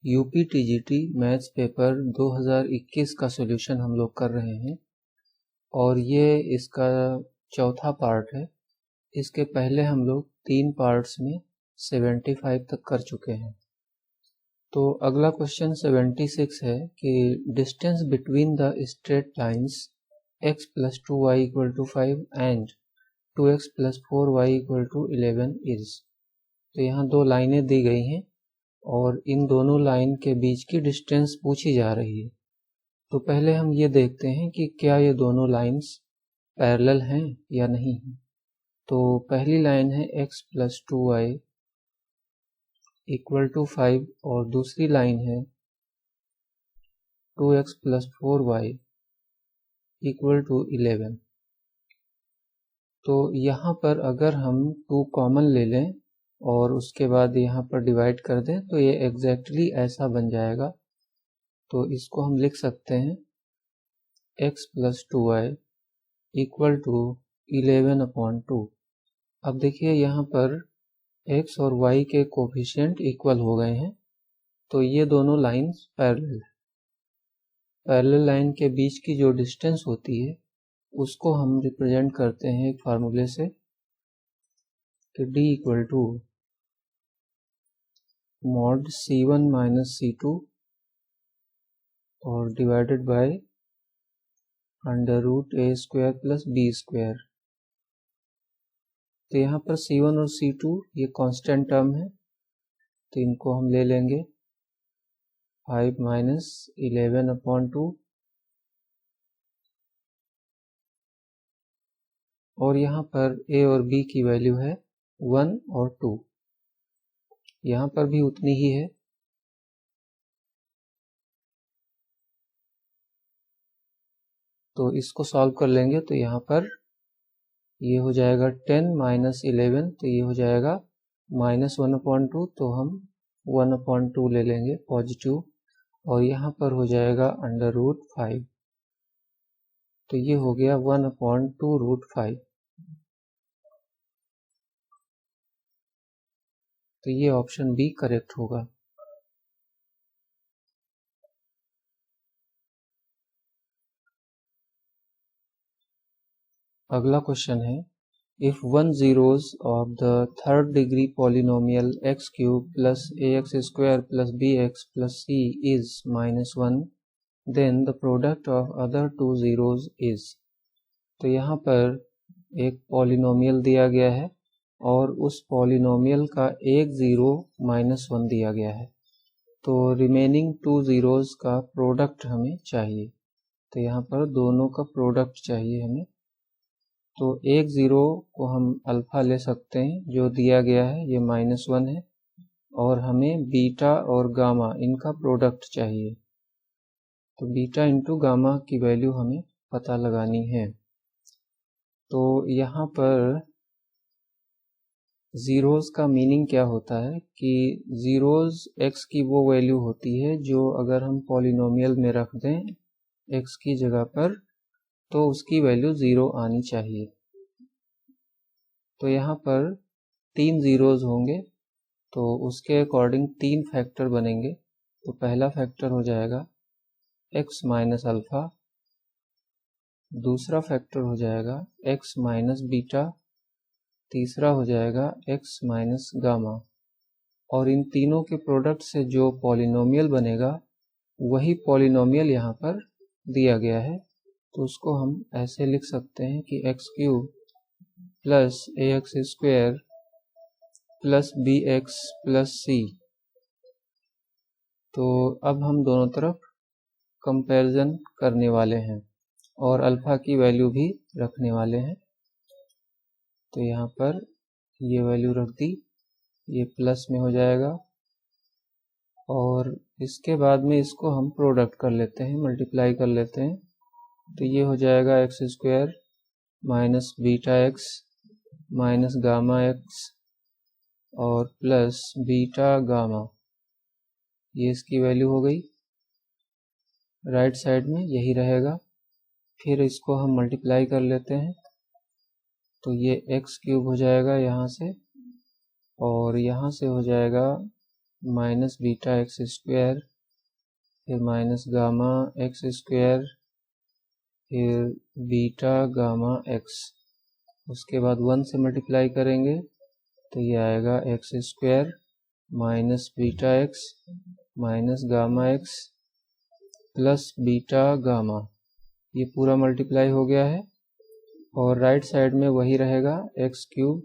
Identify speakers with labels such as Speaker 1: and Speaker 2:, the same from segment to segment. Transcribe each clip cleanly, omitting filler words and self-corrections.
Speaker 1: UP TGT maths paper 2021 का solution हम लोग कर रहे हैं और ये इसका चौथा पार्ट है। इसके पहले हम लोग 3 पार्ट्स में 75 तक कर चुके हैं। तो अगला क्वेश्चन 76 है कि distance between the straight lines x + 2y = 5 and 2x + 4y = 11 is. तो यहाँ दो लाइनें दी गई हैं और इन दोनों लाइन के बीच की डिस्टेंस पूछी जा रही है। तो पहले हम ये देखते हैं कि क्या ये दोनों लाइंस पैरेलल हैं या नहीं हैं। तो पहली लाइन है x + 2y = 5 और दूसरी लाइन है 2x + 4y = 11। तो यहाँ पर अगर हम 2 कॉमन ले लें और उसके बाद यहाँ पर डिवाइड कर दें तो ये एग्जैक्टली ऐसा बन जाएगा। तो इसको हम लिख सकते हैं x + 2y = 11/2। अब देखिए यहाँ पर x और y के कोफिशिएंट इक्वल हो गए हैं, तो ये दोनों लाइंस पैरेलल है। पैरेलल लाइन के बीच की जो डिस्टेंस होती है उसको हम रिप्रेजेंट करते हैं एक फार्मूले से कि d = mod c1 - c2 और डिवाइडेड बाय √a² + b²। तो यहाँ पर c1 और c2 ये कांस्टेंट टर्म है, तो इनको हम ले लेंगे 5 - 11/2 और यहाँ पर a और b की वैल्यू है 1 और 2। यहाँ पर भी उतनी ही है। तो इसको सॉल्व कर लेंगे तो यहाँ पर ये हो जाएगा 10 - 11, तो ये हो जाएगा -1/2, तो हम 1/2 ले लेंगे पॉजिटिव और यहाँ पर हो जाएगा √5, तो ये हो गया 1/2√5। तो ये ऑप्शन बी करेक्ट होगा। अगला क्वेश्चन है if 1 zeros of the third degree polynomial x³ + ax² + bx + c is -1 then the product of other 2 zeros is। तो यहाँ पर एक पॉलिनोमियल दिया गया है और उस पॉलिनोमियल का एक ज़ीरो -1 दिया गया है, तो रिमेनिंग 2 ज़ीरोज़ का प्रोडक्ट हमें चाहिए। तो यहाँ पर दोनों का प्रोडक्ट चाहिए हमें। तो एक ज़ीरो को हम अल्फ़ा ले सकते हैं जो दिया गया है, ये -1 है, और हमें बीटा और गामा इनका प्रोडक्ट चाहिए। तो बीटा इंटू गामा की वैल्यू हमें पता लगानी है। तो यहाँ पर ज़ीरोज़ का मीनिंग क्या होता है कि ज़ीरोज़ x की वो वैल्यू होती है जो अगर हम पॉलिनोमियल में रख दें x की जगह पर तो उसकी वैल्यू 0 आनी चाहिए। तो यहाँ पर 3 ज़ीरोज़ होंगे, तो उसके अकॉर्डिंग 3 फैक्टर बनेंगे। तो पहला फैक्टर हो जाएगा x - अल्फ़ा, दूसरा फैक्टर हो जाएगा x - बीटा, तीसरा हो जाएगा x - गामा, और इन तीनों के प्रोडक्ट से जो पॉलिनोमियल बनेगा वही पॉलिनोमियल यहाँ पर दिया गया है। तो उसको हम ऐसे लिख सकते हैं कि x³ + ax² + bx + c। तो अब हम दोनों तरफ कंपैरिजन करने वाले हैं और अल्फ़ा की वैल्यू भी रखने वाले हैं। तो यहाँ पर ये वैल्यू रख दी, ये प्लस में हो जाएगा और इसके बाद में इसको हम प्रोडक्ट कर लेते हैं, मल्टीप्लाई कर लेते हैं। तो ये हो जाएगा x² - beta x - gamma x और प्लस बीटा गामा, ये इसकी वैल्यू हो गई। राइट साइड में यही रहेगा। फिर इसको हम मल्टीप्लाई कर लेते हैं, तो ये x³ हो जाएगा यहाँ से और यहाँ से हो जाएगा माइनस बीटा एक्स स्क्वायर, फिर माइनस गामा एक्स स्क्वायर, फिर बीटा गामा एक्स, उसके बाद 1 से मल्टीप्लाई करेंगे तो ये आएगा x square minus beta x minus gamma x plus beta gamma, ये पूरा मल्टीप्लाई हो गया है। और राइट साइड में वही रहेगा X cube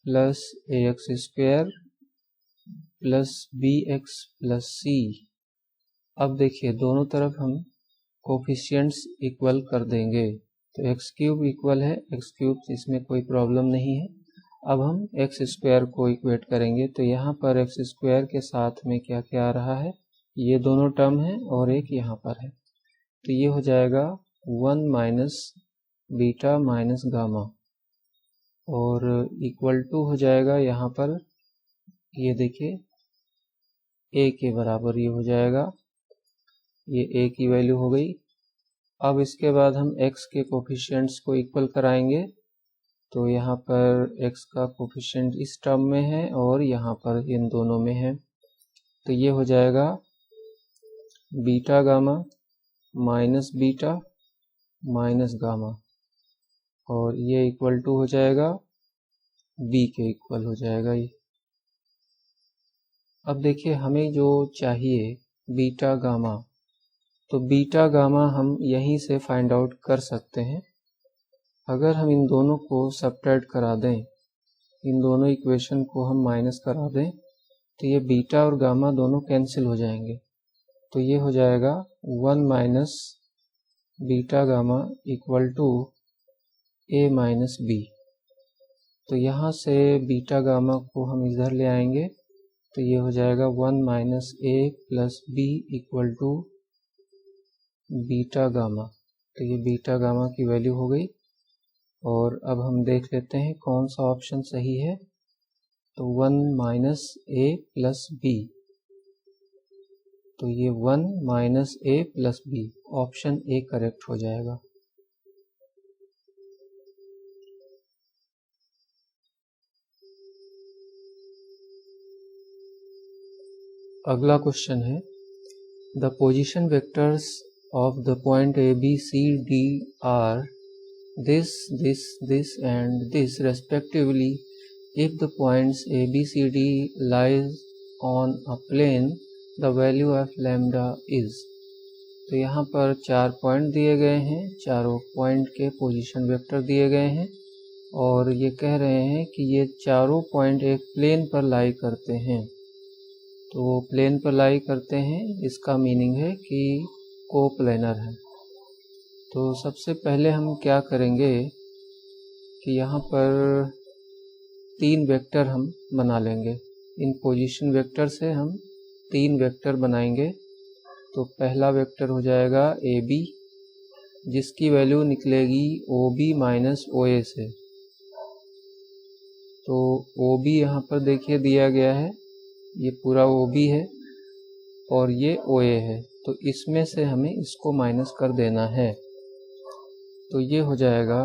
Speaker 1: plus A X square plus B X plus C. अब देखिए दोनों तरफ हम कोफिशिएंट्स इक्वल कर देंगे, तो एक्स क्यूब इक्वल है एक्स क्यूब, इसमें कोई प्रॉब्लम नहीं है। अब हम एक्स स्क्वायर को इक्वेट करेंगे, तो यहाँ पर एक्स स्क्वायर के साथ में क्या क्या आ रहा है, ये दोनों टर्म है और एक यहाँ पर है, तो ये हो जाएगा 1 माइनस बीटा माइनस गामा, और इक्वल टू हो जाएगा यहाँ पर, ये देखिए a के बराबर ये हो जाएगा, ये a की वैल्यू हो गई। अब इसके बाद हम x के कोफिशिएंट्स को इक्वल कराएंगे, तो यहाँ पर x का कोफिशिएंट इस टर्म में है और यहाँ पर इन दोनों में है, तो ये हो जाएगा beta gamma minus beta minus gamma, और ये इक्वल टू हो जाएगा b के इक्वल हो जाएगा ये। अब देखिए हमें जो चाहिए बीटा गामा, तो बीटा गामा हम यहीं से फाइंड आउट कर सकते हैं। अगर हम इन दोनों को सब्ट्रैक्ट करा दें, इन दोनों इक्वेशन को हम माइनस करा दें, तो ये बीटा और गामा दोनों कैंसिल हो जाएंगे, तो ये हो जाएगा 1 minus beta gamma equal to a minus B. तो यहाँ से बीटा गामा को हम इधर ले आएंगे, तो ये हो जाएगा 1 minus a plus B equal to beta gamma, तो ये बीटा गामा की वैल्यू हो गई। और अब हम देख लेते हैं कौन सा ऑप्शन सही है, तो 1 माइनस a प्लस बी, तो ये 1 minus a plus B, option A correct हो जाएगा। अगला क्वेश्चन है, the position vectors of the point A B C D are this, this and this respectively if the points a b c d lies on a plane the value of lambda is। तो यहाँ पर 4 point दिए गए हैं, चारों point के position vector दिए गए हैं, और ये कह रहे हैं कि ये चारों पॉइंट एक प्लेन पर लाई करते हैं। तो प्लेन पर लाई करते हैं, इसका मीनिंग है कि कोप्लेनर है। तो सबसे पहले हम क्या करेंगे कि यहाँ पर 3 वेक्टर हम बना लेंगे, इन पोजीशन वेक्टर से हम 3 वेक्टर बनाएंगे। तो पहला वेक्टर हो जाएगा ए बी, जिसकी वैल्यू निकलेगी ओ बी माइनस ओ ए से। तो ओ बी यहाँ पर देखिए दिया गया है, ये पूरा ओ बी है और ये ओ ए है, तो इसमें से हमें इसको माइनस कर देना है। तो ये हो जाएगा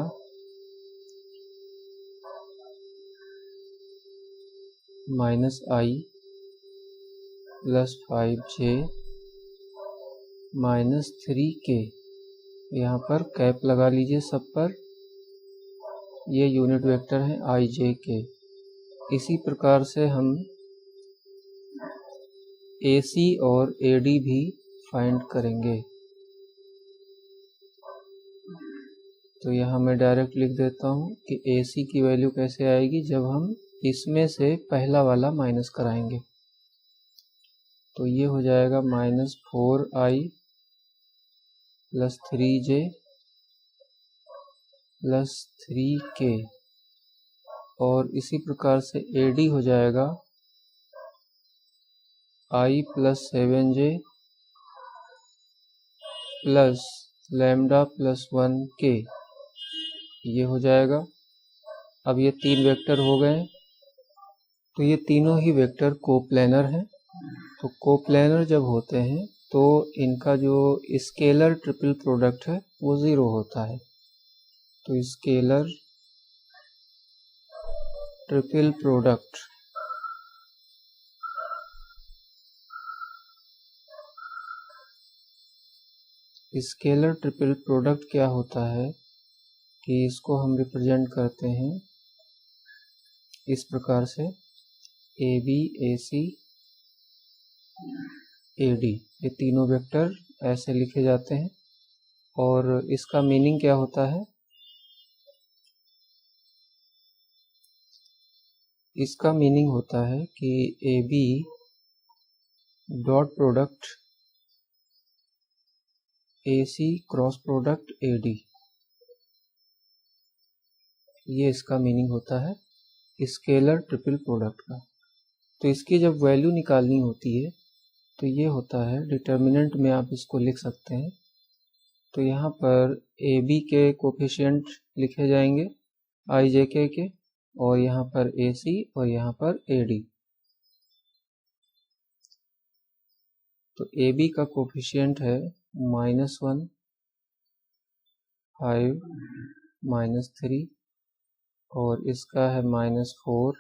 Speaker 1: माइनस आई प्लस 5j माइनस 3k, यहाँ पर कैप लगा लीजिए सब पर, ये यूनिट वेक्टर है आई जे के। इसी प्रकार से हम AC और AD भी फाइंड करेंगे। तो यहाँ मैं डायरेक्ट लिख देता हूँ कि AC की वैल्यू कैसे आएगी, जब हम इसमें से पहला वाला माइनस कराएंगे। तो ये हो जाएगा minus 4i plus 3j plus 3k, और इसी प्रकार से AD हो जाएगा i plus 7j plus lambda plus 1k, ये हो जाएगा। अब ये 3 वेक्टर हो गए, तो ये तीनों ही वेक्टर कोप्लेनर हैं। तो कोप्लेनर जब होते हैं तो इनका जो स्केलर ट्रिपल प्रोडक्ट है वो 0 होता है। तो scalar triple product scalar triple product क्या होता है कि इसको हम रिप्रेजेंट करते हैं इस प्रकार से, A B A C A D, ये तीनों वेक्टर ऐसे लिखे जाते हैं। और इसका मीनिंग क्या होता है, इसका मीनिंग होता है कि A B dot product A C cross product A D, ये इसका मीनिंग होता है स्केलर ट्रिपल प्रोडक्ट का। तो इसकी जब वैल्यू निकालनी होती है तो ये होता है, डिटर्मिनेंट में आप इसको लिख सकते हैं। तो यहाँ पर ए बी के कोफिशिएंट लिखे जाएंगे आई जे के, और यहाँ पर ए सी और यहाँ पर ए डी। तो ए बी का कोफिशिएंट है -1, 5, -3, और इसका है -4,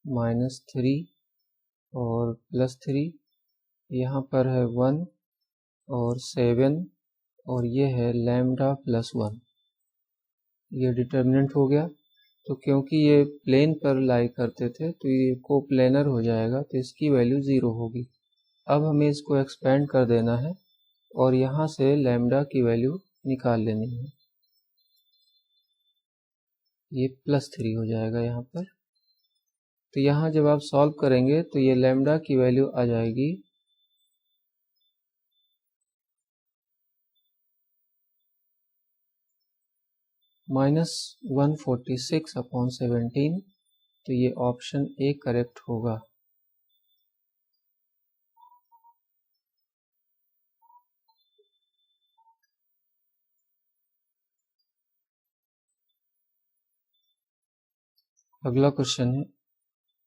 Speaker 1: -3 और +3। यहाँ पर है 1 और 7, और ये है लैम्डा +1, ये डिटर्मिनेंट हो गया। तो क्योंकि ये प्लेन पर लाई करते थे तो ये कोप्लेनर हो जाएगा, तो इसकी वैल्यू 0 होगी। अब हमें इसको एक्सपेंड कर देना है और यहाँ से लैम्डा की वैल्यू निकाल लेनी है, ये +3 हो जाएगा यहाँ पर। तो यहाँ जब आप सॉल्व करेंगे तो ये लैम्डा की वैल्यू आ जाएगी -146/17। तो ये ऑप्शन ए करेक्ट होगा। अगला क्वेश्चन है,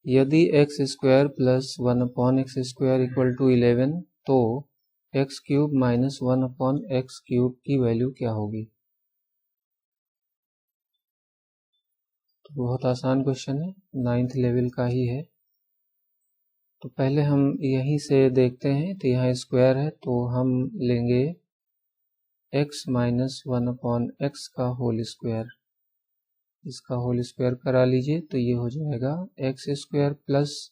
Speaker 1: यदि x² + 1/x² = 11 तो x³ - 1/x³ की वैल्यू क्या होगी। तो बहुत आसान क्वेश्चन है, 9th लेवल का ही है। तो पहले हम यहीं से देखते हैं, तो यहाँ स्क्वायर है तो हम लेंगे x - 1/x का होल स्क्वायर, इसका होल स्क्वायर करा लीजिए। तो ये हो जाएगा x² +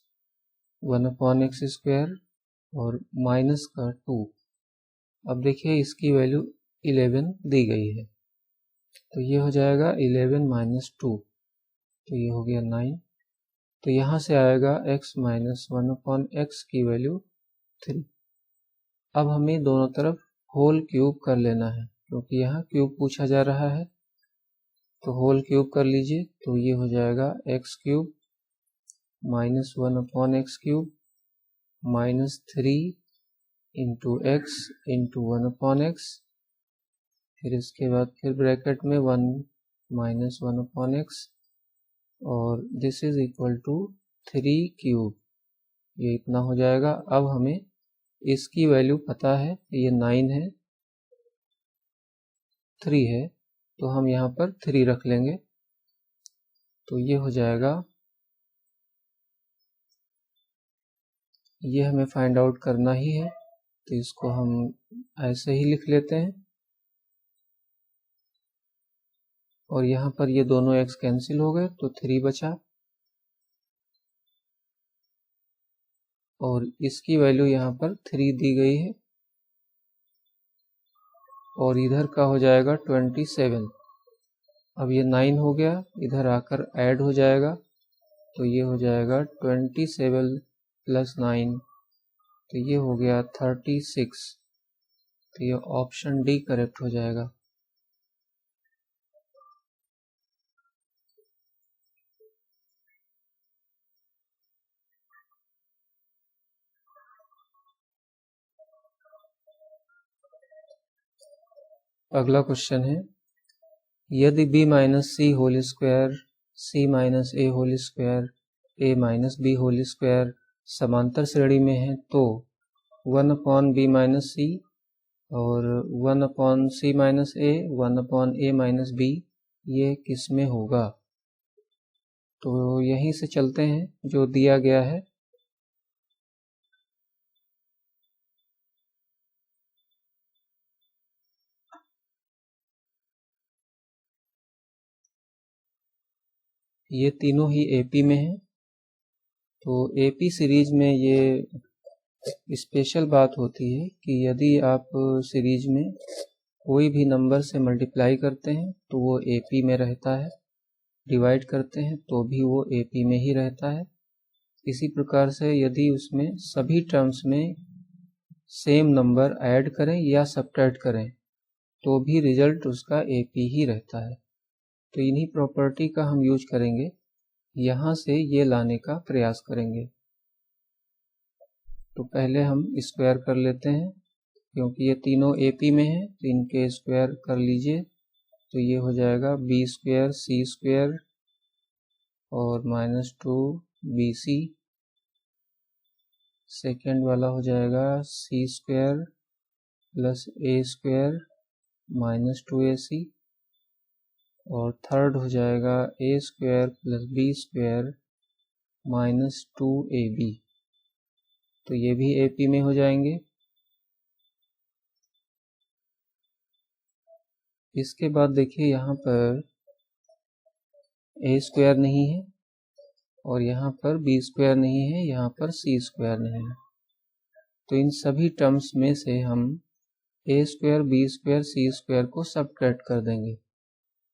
Speaker 1: 1/x² और माइनस का 2। अब देखिए इसकी वैल्यू 11 दी गई है, तो ये हो जाएगा 11 - 2, तो ये हो गया 9। तो यहाँ से आएगा x - 1/x की वैल्यू 3। अब हमें दोनों तरफ होल क्यूब कर लेना है, क्योंकि यहाँ क्यूब पूछा जा रहा है। तो होल क्यूब कर लीजिए, तो ये हो जाएगा x³ - 1/x³ -3 × x × 1/x, फिर इसके बाद फिर ब्रैकेट में 1 - 1/x, और दिस इज इक्वल टू 3³, ये इतना हो जाएगा। अब हमें इसकी वैल्यू पता है, ये 9 है, 3 है, तो हम यहाँ पर 3 रख लेंगे। तो ये हो जाएगा, ये हमें फाइंड आउट करना ही है, तो इसको हम ऐसे ही लिख लेते हैं। और यहाँ पर ये दोनों x कैंसिल हो गए, तो 3 बचा, और इसकी वैल्यू यहाँ पर 3 दी गई है, और इधर का हो जाएगा 27। अब ये 9 हो गया, इधर आकर ऐड हो जाएगा, तो ये हो जाएगा 27 + 9, तो ये हो गया 36। तो ये ऑप्शन डी करेक्ट हो जाएगा। अगला क्वेश्चन है, यदि b - c whole square c - a whole square a - b whole square समांतर श्रेणी में है तो 1/b - c और 1/c - a 1/a - b ये किस में होगा। तो यहीं से चलते हैं, जो दिया गया है। ये तीनों ही एपी में है। तो एपी सीरीज में ये स्पेशल बात होती है कि यदि आप सीरीज में कोई भी नंबर से मल्टीप्लाई करते हैं तो वो एपी में रहता है, डिवाइड करते हैं तो भी वो एपी में ही रहता है। इसी प्रकार से यदि उसमें सभी टर्म्स में सेम नंबर ऐड करें या सब्ट्रैक्ट करें तो भी रिजल्ट उसका एपी ही रहता है। तो इन्हीं प्रॉपर्टी का हम यूज करेंगे, यहाँ से ये लाने का प्रयास करेंगे। तो पहले हम स्क्वायर कर लेते हैं, क्योंकि ये तीनों एपी में है तो इनके स्क्वायर कर लीजिए। तो ये हो जाएगा बी स्क्वायर सी स्क्वायर और -2 BC। सेकेंड वाला हो जाएगा C square plus A square -2AC। और थर्ड हो जाएगा A square plus B square -2AB। तो ये भी एपी में हो जाएंगे। इसके बाद देखिए यहाँ पर ए स्क्वायर नहीं है और यहाँ पर बी स्क्वायर नहीं है, यहाँ पर सी स्क्वायर नहीं है। तो इन सभी टर्म्स में से हम ए स्क्वायर बी स्क्वायर सी स्क्वायर को सब्ट्रैक्ट कर देंगे।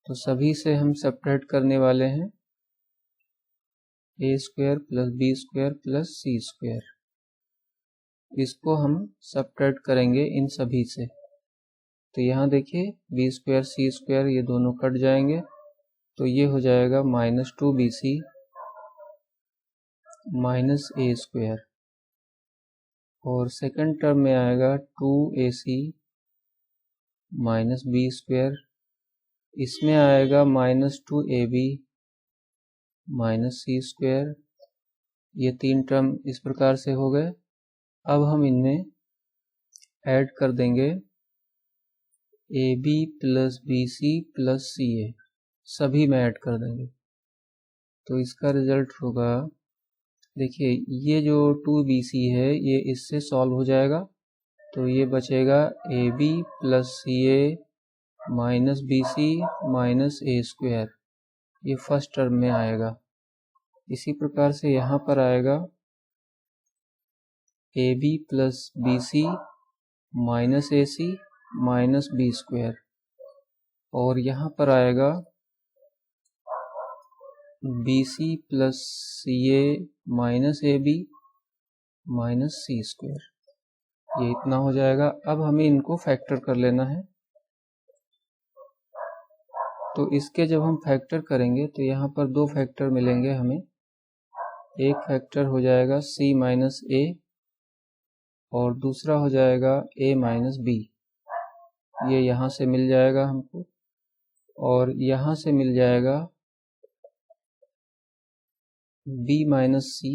Speaker 1: तो सभी से हम सब्ट्रैक्ट करने वाले हैं A square plus B square plus C square. इसको हम सब्ट्रैक्ट करेंगे इन सभी से। तो यहाँ देखिए बी स्क्वायर सी स्क्वायर ये दोनों कट जाएंगे, तो ये हो जाएगा -2BC माइनस ए स्क्वायर। और सेकंड टर्म में आएगा 2AC माइनस बी स्क्वायर। इसमें आएगा -2AB माइनस सी स्क्वायर। ये तीन टर्म इस प्रकार से हो गए। अब हम इनमें ऐड कर देंगे AB plus BC plus CA, सभी में ऐड कर देंगे। तो इसका रिजल्ट होगा, देखिए ये जो 2BC है ये इससे सॉल्व हो जाएगा, तो ये बचेगा AB plus CA minus BC minus A square. ये फर्स्ट टर्म में आएगा। इसी प्रकार से यहाँ पर आएगा AB plus BC minus AC minus B square. और यहाँ पर आएगा BC plus CA minus AB minus C square. ये इतना हो जाएगा। अब हमें इनको फैक्टर कर लेना है। तो इसके जब हम फैक्टर करेंगे तो यहाँ पर दो फैक्टर मिलेंगे हमें। एक फैक्टर हो जाएगा C माइनस A और दूसरा हो जाएगा A माइनस B। ये यहाँ से मिल जाएगा हमको और यहाँ से मिल जाएगा B माइनस C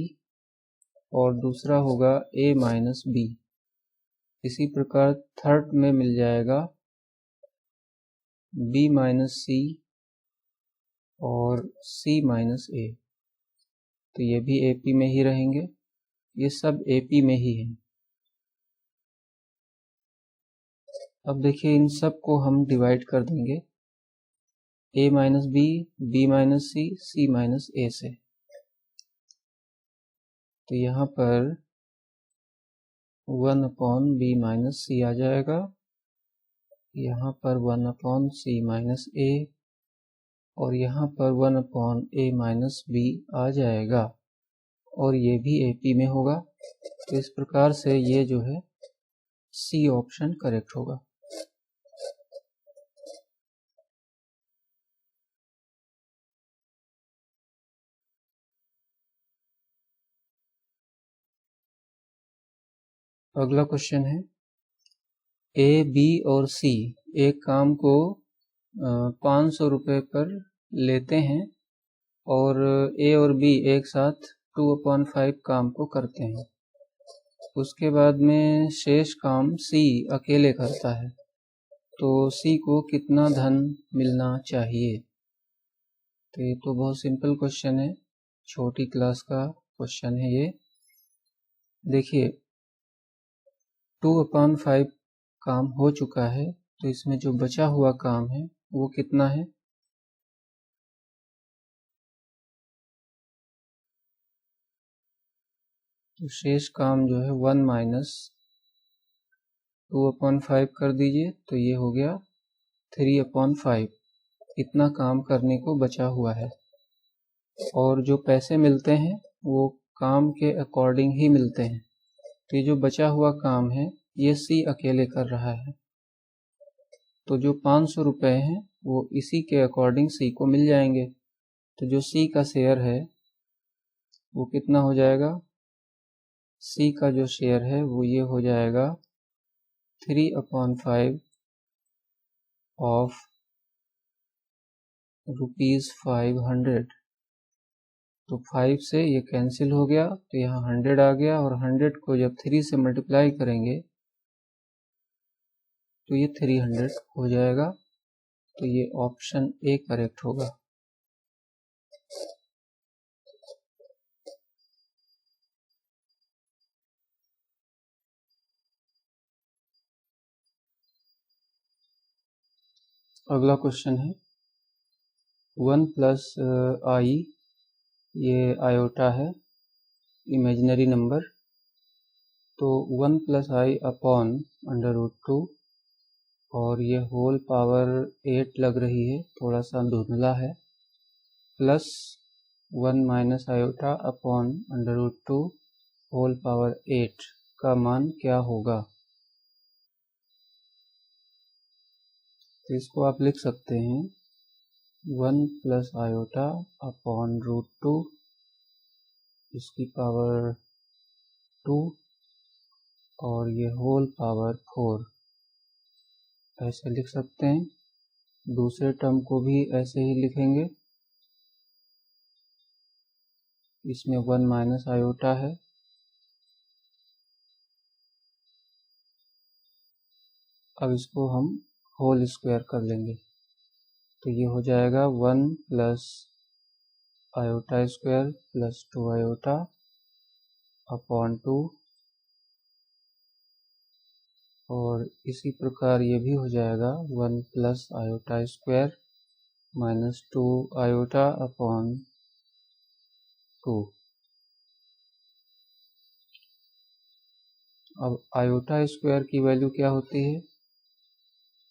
Speaker 1: और दूसरा होगा A माइनस B। इसी प्रकार थर्ड में मिल जाएगा B माइनस C और C माइनस A। तो ये भी AP में ही रहेंगे, ये सब AP में ही है। अब देखिए इन सब को हम डिवाइड कर देंगे A minus B, B minus C, C minus A से। तो यहाँ पर 1/B माइनस C आ जाएगा, यहाँ पर 1/C माइनस A और यहाँ पर 1/A माइनस B आ जाएगा और ये भी AP में होगा। तो इस प्रकार से ये जो है C ऑप्शन करेक्ट होगा। अगला क्वेश्चन है A, B और C एक काम को 500 रुपये पर लेते हैं और A और B एक साथ 2/5 काम को करते हैं। उसके बाद में शेष काम C अकेले करता है, तो C को कितना धन मिलना चाहिए? तो ये तो बहुत सिंपल क्वेश्चन है, छोटी क्लास का क्वेश्चन है ये। देखिए 2/5 काम हो चुका है, तो इसमें जो बचा हुआ काम है वो कितना है? तो शेष काम जो है 1 माइनस 2/5 कर दीजिए, तो ये हो गया 3/5। इतना काम करने को बचा हुआ है, और जो पैसे मिलते हैं वो काम के अकॉर्डिंग ही मिलते हैं। तो ये जो बचा हुआ काम है ये सी अकेले कर रहा है, तो जो 500 रुपये हैं वो इसी के अकॉर्डिंग सी को मिल जाएंगे। तो जो सी का शेयर है वो कितना हो जाएगा, सी का जो शेयर है वो ये हो जाएगा 3/5 ऑफ ₹500। तो 5 से ये कैंसिल हो गया, तो यहाँ 100 आ गया, और 100 को जब 3 से मल्टीप्लाई करेंगे तो ये 300 हो जाएगा। तो ये ऑप्शन ए करेक्ट होगा। अगला क्वेश्चन है 1 प्लस आई, ये आयोटा है, इमेजिनरी नंबर। तो 1 प्लस आई अपॉन √2, और ये होल पावर 8 लग रही है, थोड़ा सा धुंधला है, plus 1 minus iota upon √2 whole power 8 का मान क्या होगा। तो इसको आप लिख सकते हैं 1 प्लस आयोटा अपॉन √2 इसकी पावर 2, और ये होल पावर 4, ऐसे लिख सकते हैं। दूसरे टर्म को भी ऐसे ही लिखेंगे, इसमें 1 माइनस आयोटा है, अब इसको हम होल स्क्वायर कर लेंगे, तो ये हो जाएगा 1 plus iota square plus 2 iota upon 2, और इसी प्रकार ये भी हो जाएगा 1 plus iota square minus 2 iota upon 2। अब आयोटा स्क्वायर की वैल्यू क्या होती है,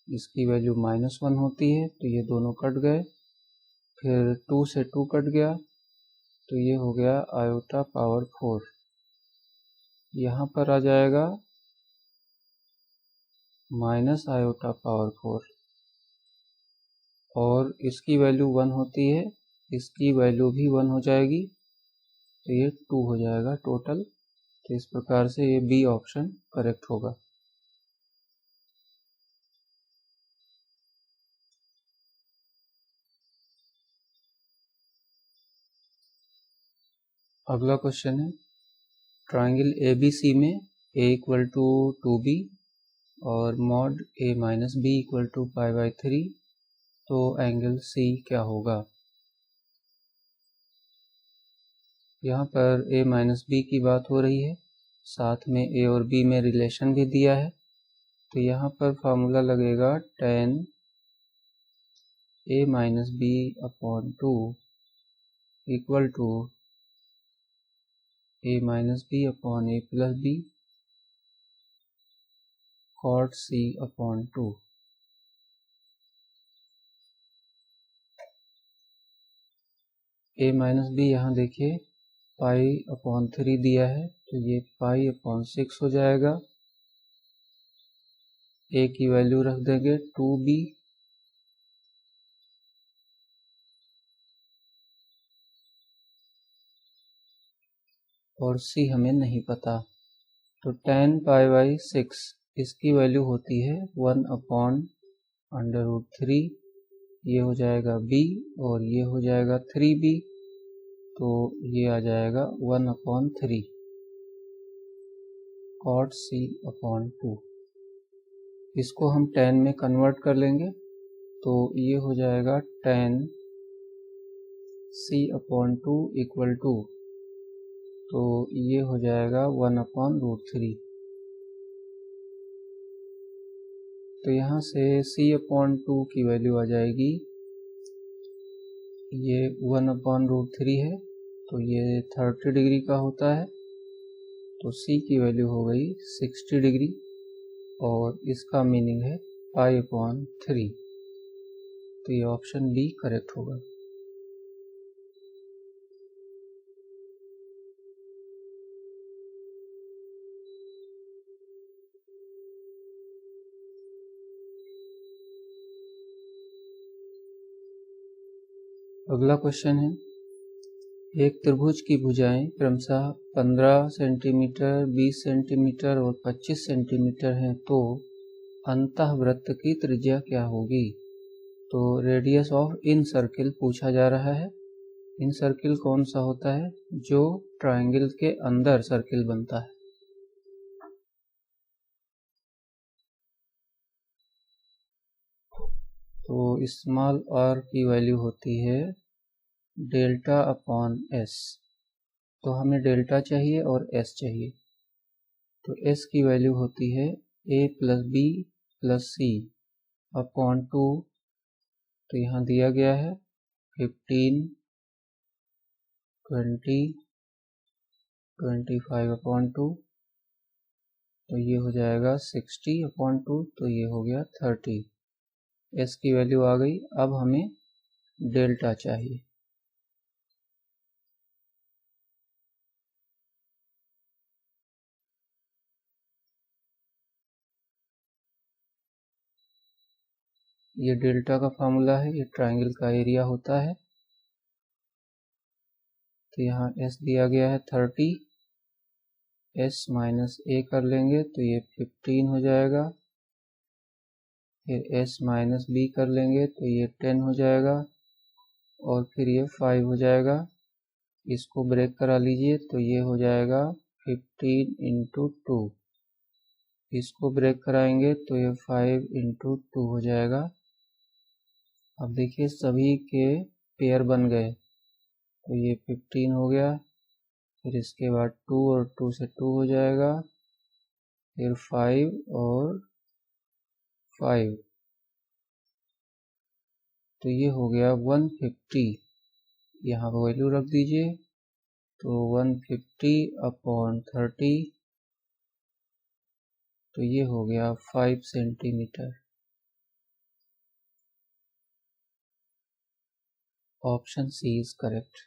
Speaker 1: इसकी वैल्यू -1 होती है, तो ये दोनों कट गए, फिर 2 से 2 कट गया, तो ये हो गया आयोटा पावर 4। यहाँ पर आ जाएगा माइनस आयोटा पावर 4, और इसकी वैल्यू 1 होती है, इसकी वैल्यू भी 1 हो जाएगी, तो ये 2 हो जाएगा टोटल। तो इस प्रकार से ये बी ऑप्शन करेक्ट होगा। अगला क्वेश्चन है ट्राइंगल ABC में a इक्वल टू 2b और mod a minus b equal to π/3, तो एंगल C क्या होगा। यहाँ पर a माइनस b की बात हो रही है, साथ में a और b में रिलेशन भी दिया है, तो यहाँ पर फार्मूला लगेगा tan a minus b upon 2 equal to a minus b upon a plus b cot C upon 2। a minus b यहाँ देखिए π/3 दिया है, तो ये π/6 हो जाएगा। a की वैल्यू रख देंगे 2b, और c हमें नहीं पता, तो tan π/6 इसकी वैल्यू होती है 1/√3, ये हो जाएगा b, और ये हो जाएगा 3b, तो ये आ जाएगा 1/3 cot C अपॉन 2। इसको हम tan में कन्वर्ट कर लेंगे, तो ये हो जाएगा tan C upon 2 equal to, तो ये हो जाएगा 1/√3। तो यहाँ से C अपॉन 2 की वैल्यू आ जाएगी, ये 1/√3 है, तो ये 30 डिग्री का होता है, तो C की वैल्यू हो गई 60 डिग्री और इसका मीनिंग है π/3। तो ये ऑप्शन बी करेक्ट होगा। अगला क्वेश्चन है, एक त्रिभुज की भुजाएं क्रमशः 15 सेंटीमीटर, 20 सेंटीमीटर और 25 सेंटीमीटर हैं, तो अंतःवृत्त की त्रिज्या क्या होगी? तो रेडियस ऑफ इन सर्किल पूछा जा रहा है। इन सर्किल कौन सा होता है? जो ट्रायंगल के अंदर सर्किल बनता है। तो स्मॉल r की वैल्यू होती है डेल्टा अपॉन s। तो हमें डेल्टा चाहिए और s चाहिए। तो s की वैल्यू होती है a plus B plus C upon 2। तो यहाँ दिया गया है 15, 20, 25 अपॉन 2। तो ये हो जाएगा 60 अपॉन 2। तो ये हो गया 30। s की वैल्यू आ गई। अब हमें डेल्टा चाहिए। ये डेल्टा का फार्मूला है, ये ट्रायंगल का एरिया होता है। तो यहाँ s दिया गया है 30, s माइनस a कर लेंगे तो ये 15 हो जाएगा। फिर s माइनस b कर लेंगे तो ये 10 हो जाएगा और फिर ये 5 हो जाएगा। इसको ब्रेक करा लीजिए तो ये हो जाएगा 15 इंटू 2। इसको ब्रेक कराएंगे तो ये 5 इंटू 2 हो जाएगा। अब देखिए सभी के पेयर बन गए। तो ये 15 हो गया, फिर इसके बाद 2 और 2 से 2 हो जाएगा, फिर 5 और 5। तो ये हो गया 150। यहाँ वैल्यू रख दीजिए। तो 150 अपॉन 30। तो ये हो गया 5 centimetre. Option C is correct.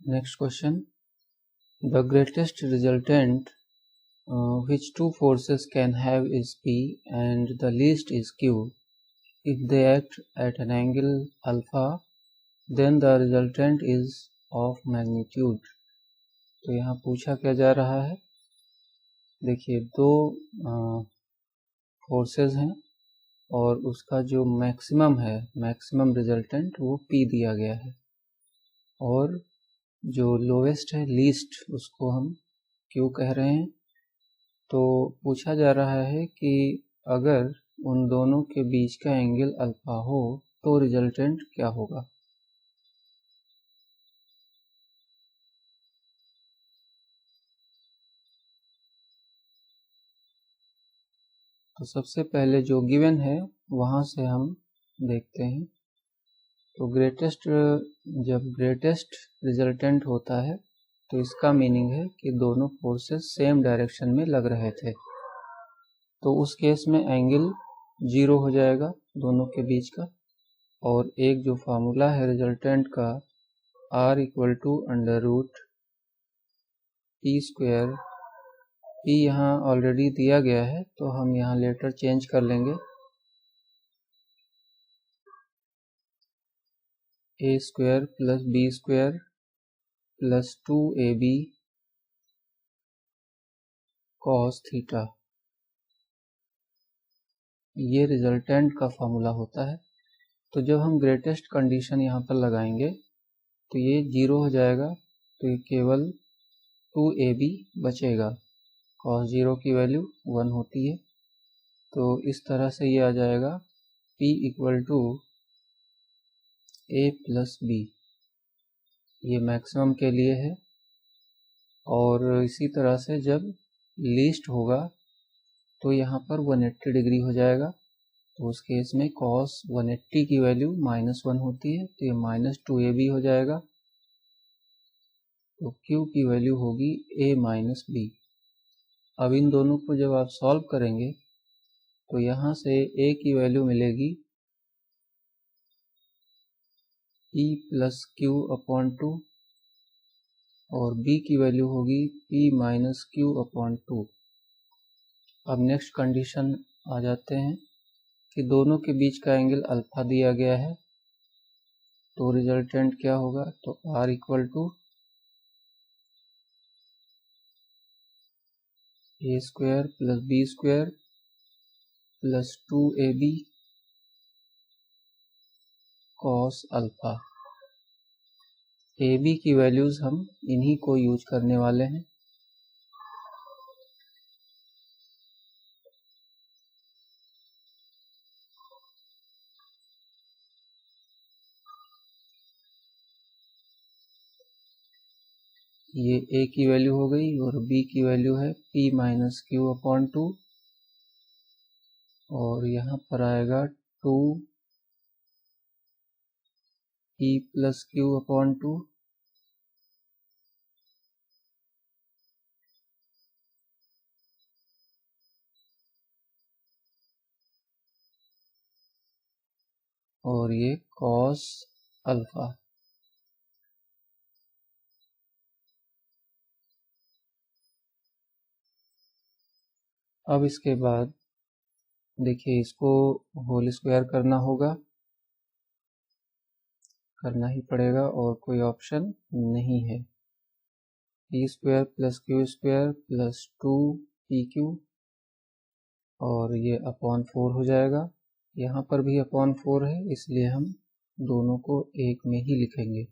Speaker 1: Next question. The greatest resultant which two forces can have is P and the least is Q. If they act at an angle alpha, then the resultant is of magnitude. तो यहाँ पूछा क्या जा रहा है? देखिए दो forces हैं और उसका जो मैक्सिमम है, मैक्सिमम रिजल्टेंट वो P दिया गया है और जो लोवेस्ट है लीस्ट उसको हम Q कह रहे हैं। तो पूछा जा रहा है कि अगर उन दोनों के बीच का एंगल अल्फा हो तो रिजल्टेंट क्या होगा। तो सबसे पहले जो गिवन है वहाँ से हम देखते हैं। तो जब ग्रेटेस्ट रिजल्टेंट होता है तो इसका मीनिंग है कि दोनों फोर्सेस सेम डायरेक्शन में लग रहे थे। तो उस केस में एंगल 0 हो जाएगा दोनों के बीच का। और एक जो फार्मूला है रिजल्टेंट का R equal to under root P square. P यहाँ ऑलरेडी दिया गया है तो हम यहाँ लेटर चेंज कर लेंगे। A square plus B square plus 2AB cos theta, ये रिजल्टेंट का फार्मूला होता है। तो जब हम ग्रेटेस्ट कंडीशन यहाँ पर लगाएंगे तो ये 0 हो जाएगा। तो ये केवल 2AB बचेगा। cos 0 की वैल्यू 1 होती है। तो इस तरह से ये आ जाएगा P equal to A plus B। ये मैक्सिमम के लिए है। और इसी तरह से जब लीस्ट होगा तो यहाँ पर 180 डिग्री हो जाएगा। तो उस केस में cos 180 की वैल्यू -1 होती है, तो ये -2ab हो जाएगा। तो q की वैल्यू होगी a माइनस बी। अब इन दोनों को जब आप सॉल्व करेंगे तो यहाँ से a की वैल्यू मिलेगी p प्लस क्यू अपॉन 2 और b की वैल्यू होगी p माइनस क्यू अपॉन 2। अब नेक्स्ट कंडीशन आ जाते हैं कि दोनों के बीच का एंगल अल्फा दिया गया है, तो रिजल्टेंट क्या होगा, तो r equal to a square plus b square plus 2ab cos alpha. ab की वैल्यूज हम इन्हीं को यूज करने वाले हैं। ये a की वैल्यू हो गई और b की वैल्यू है p माइनस क्यू अपॉन 2 और यहाँ पर आएगा 2 p प्लस क्यू अपॉन 2 और ये कॉस अल्फा। अब इसके बाद देखिए इसको होल स्क्वायर करना होगा, करना ही पड़ेगा और कोई ऑप्शन नहीं है। P square plus Q square plus 2pq और ये अपॉन 4 हो जाएगा। यहाँ पर भी अपॉन 4 है, इसलिए हम दोनों को एक में ही लिखेंगे।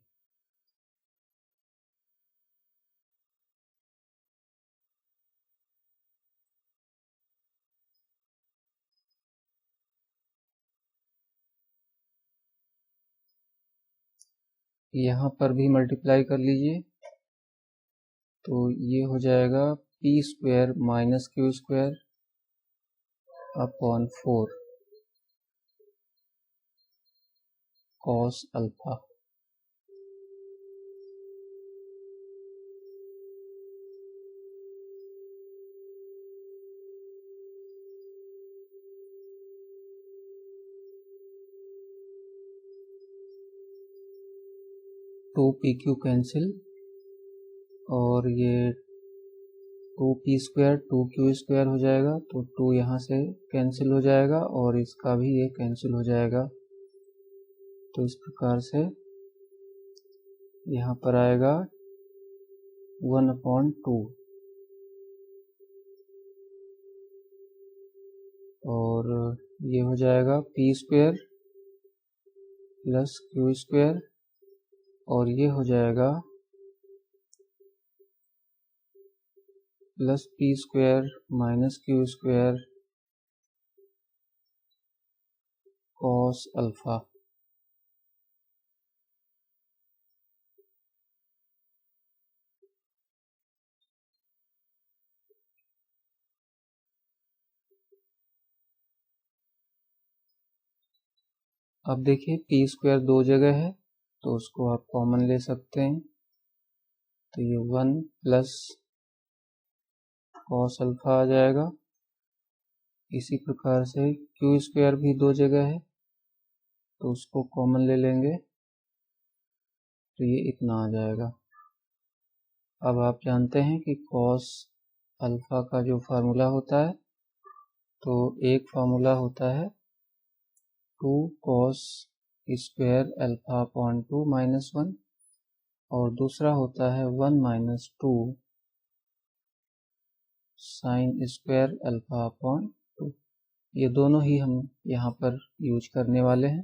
Speaker 1: यहाँ पर भी मल्टीप्लाई कर लीजिए, तो ये हो जाएगा p square minus q square upon 4 cos alpha. Two p q cancel और ये 2p स्क्वायर 2q स्क्वायर हो जाएगा, तो 2 यहाँ से कैंसिल हो जाएगा और इसका भी ये कैंसिल हो जाएगा। तो इस प्रकार से यहाँ पर आएगा 1/2 और ये हो जाएगा p square plus Q square और ये हो जाएगा plus p square minus q square cos alpha. अब देखिए p स्क्वायर दो जगह है, तो उसको आप कॉमन ले सकते हैं, तो ये 1 प्लस कॉस अल्फा आ जाएगा। इसी प्रकार से क्यू स्क्वायर भी दो जगह है, तो उसको कॉमन ले लेंगे, तो ये इतना आ जाएगा। अब आप जानते हैं कि कॉस अल्फा का जो फार्मूला होता है, तो एक फार्मूला होता है 2 cos square alpha upon 2 minus 1 और दूसरा होता है 1 minus 2 sine square alpha upon 2। ये दोनों ही हम यहाँ पर यूज करने वाले हैं।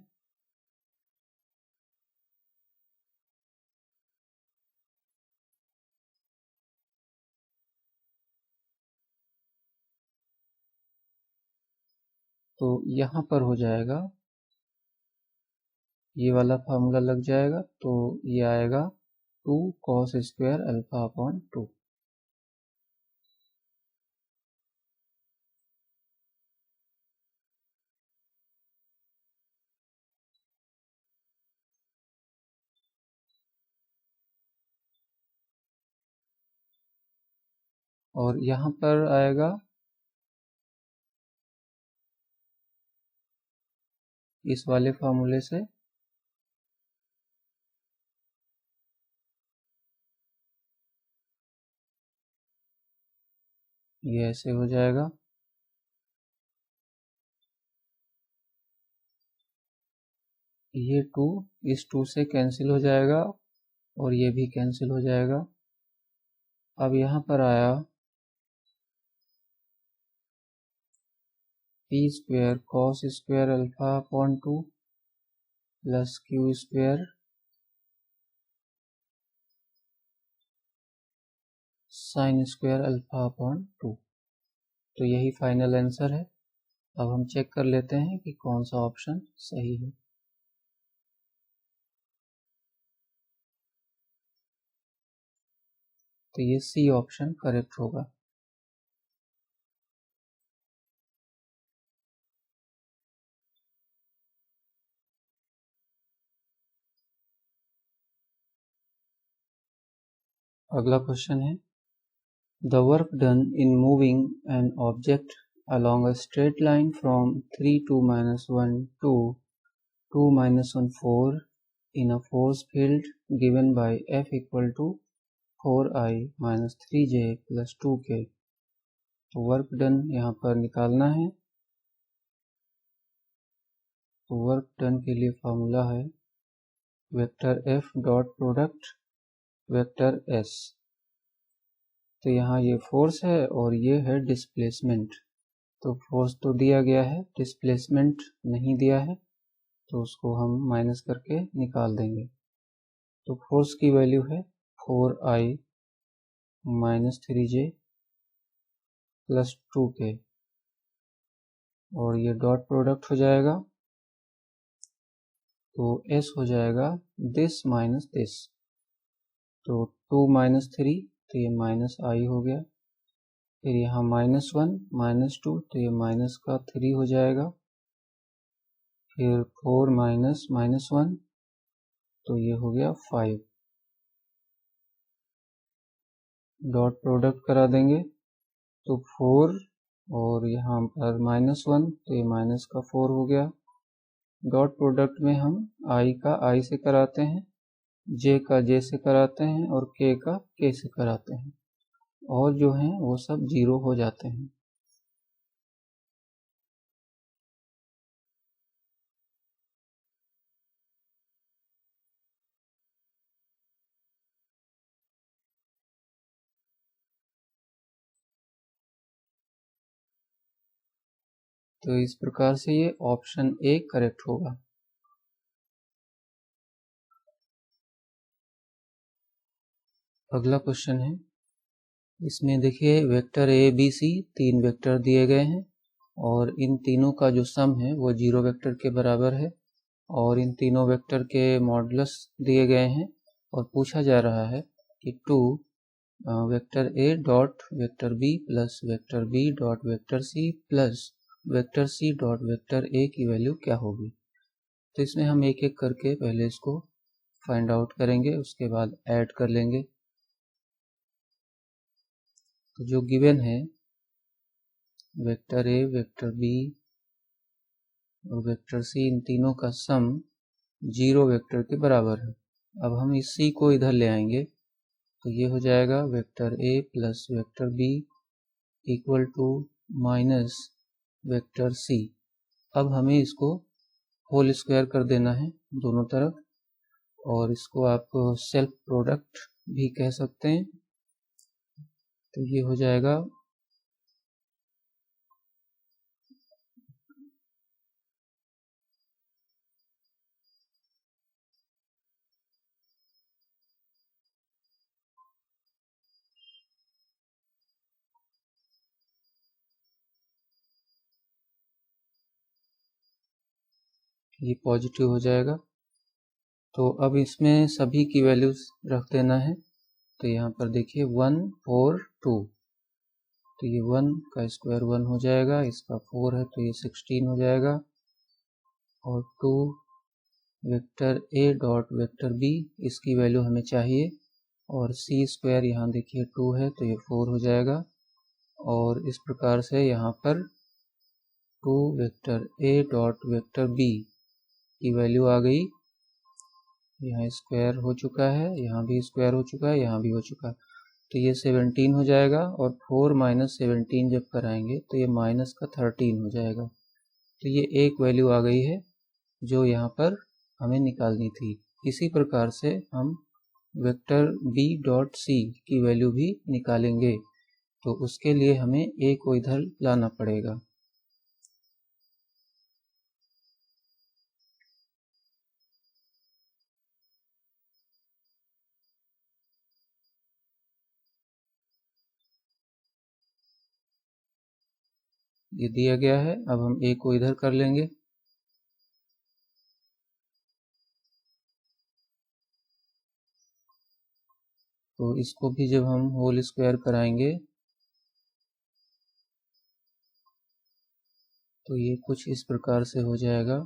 Speaker 1: तो यहाँ पर हो जाएगा, ये वाला फार्मूला लग जाएगा, तो ये आएगा 2 कॉस स्क्वायर अल्फा अपॉन 2। और यहाँ पर आएगा इस वाले फार्मूले से ये ऐसे हो जाएगा, ये 2 इस 2 से कैंसिल हो जाएगा और ये भी कैंसिल हो जाएगा। अब यहाँ पर आया p square cos square alpha upon 2 plus q square sine square alpha upon 2। तो यही फाइनल आंसर है। अब हम चेक कर लेते हैं कि कौन सा ऑप्शन सही है। तो ये सी ऑप्शन करेक्ट होगा। अगला क्वेश्चन है, the work done in moving an object along a straight line from 3 2 minus 1 to 2 minus 1 4 in a force field given by F equal to 4i minus 3j plus 2k। तो work done यहाँ पर निकालना है। तो work done के लिए formula है vector F dot product vector S। तो यहाँ ये फोर्स है और ये है डिस्प्लेसमेंट। तो फोर्स तो दिया गया है, डिस्प्लेसमेंट नहीं दिया है, तो उसको हम माइनस करके निकाल देंगे। तो फोर्स की वैल्यू है 4i minus 3j plus 2k और ये डॉट प्रोडक्ट हो जाएगा। तो s हो जाएगा दिस माइनस दिस। तो 2 माइनस 3 तो ये माइनस i हो गया। फिर यहाँ -1 -2 तो ये माइनस का 3 हो जाएगा। फिर 4 माइनस -1 तो ये हो गया 5। डॉट प्रोडक्ट करा देंगे तो 4 और यहाँ पर -1 तो ये माइनस का 4 हो गया। डॉट प्रोडक्ट में हम i का i से कराते हैं, j का j से कराते हैं और k का k से कराते हैं और जो हैं वो सब 0 हो जाते हैं। तो इस प्रकार से ये ऑप्शन ए करेक्ट होगा। अगला क्वेश्चन है, इसमें देखिए vector a B c 3 vector दिए गए हैं और इन तीनों का जो सम है वो 0 वेक्टर के बराबर है और इन तीनों वेक्टर के मॉडुलस दिए गए हैं और पूछा जा रहा है कि 2 vector a dot vector b plus vector b dot vector c plus vector c dot vector a की वैल्यू क्या होगी। तो इसमें हम एक एक करके पहले इसको फाइंड आउट करेंगे, उसके बाद ऐड कर लेंगे। तो जो गिवन है वेक्टर ए वेक्टर बी और वेक्टर सी इन तीनों का सम 0 वेक्टर के बराबर है। अब हम इस सी को इधर ले आएंगे तो ये हो जाएगा vector a plus vector b equal to minus vector c. अब हमें इसको होल स्क्वायर कर देना है दोनों तरफ और इसको आप सेल्फ प्रोडक्ट भी कह सकते हैं। तो ये हो जाएगा ये पॉजिटिव हो जाएगा। तो अब इसमें सभी की वैल्यूज रख देना है। तो यहाँ पर देखिए 1 4 2 तो ये 1 का स्क्वायर 1 हो जाएगा, इसका 4 है तो ये 16 हो जाएगा और 2 vector a dot vector b इसकी वैल्यू हमें चाहिए और सी स्क्वायर यहाँ देखिए 2 है तो ये 4 हो जाएगा और इस प्रकार से यहाँ पर 2 vector A dot vector B की वैल्यू आ गई। यहाँ स्क्वायर हो चुका है, यहाँ भी स्क्वायर हो चुका है, यहाँ भी हो चुका है, तो ये 17 हो जाएगा। और 4 माइनस 17 जब कराएंगे तो ये माइनस का 13 हो जाएगा। तो ये एक वैल्यू आ गई है जो यहाँ पर हमें निकालनी थी। इसी प्रकार से हम वेक्टर B डॉट C की वैल्यू भी निकालेंगे, तो उसके लिए हमें A को इधर लाना पड़ेगा। ये दिया गया है, अब हम A को इधर कर लेंगे। तो इसको भी जब हम होल स्क्वायर कराएंगे तो ये कुछ इस प्रकार से हो जाएगा,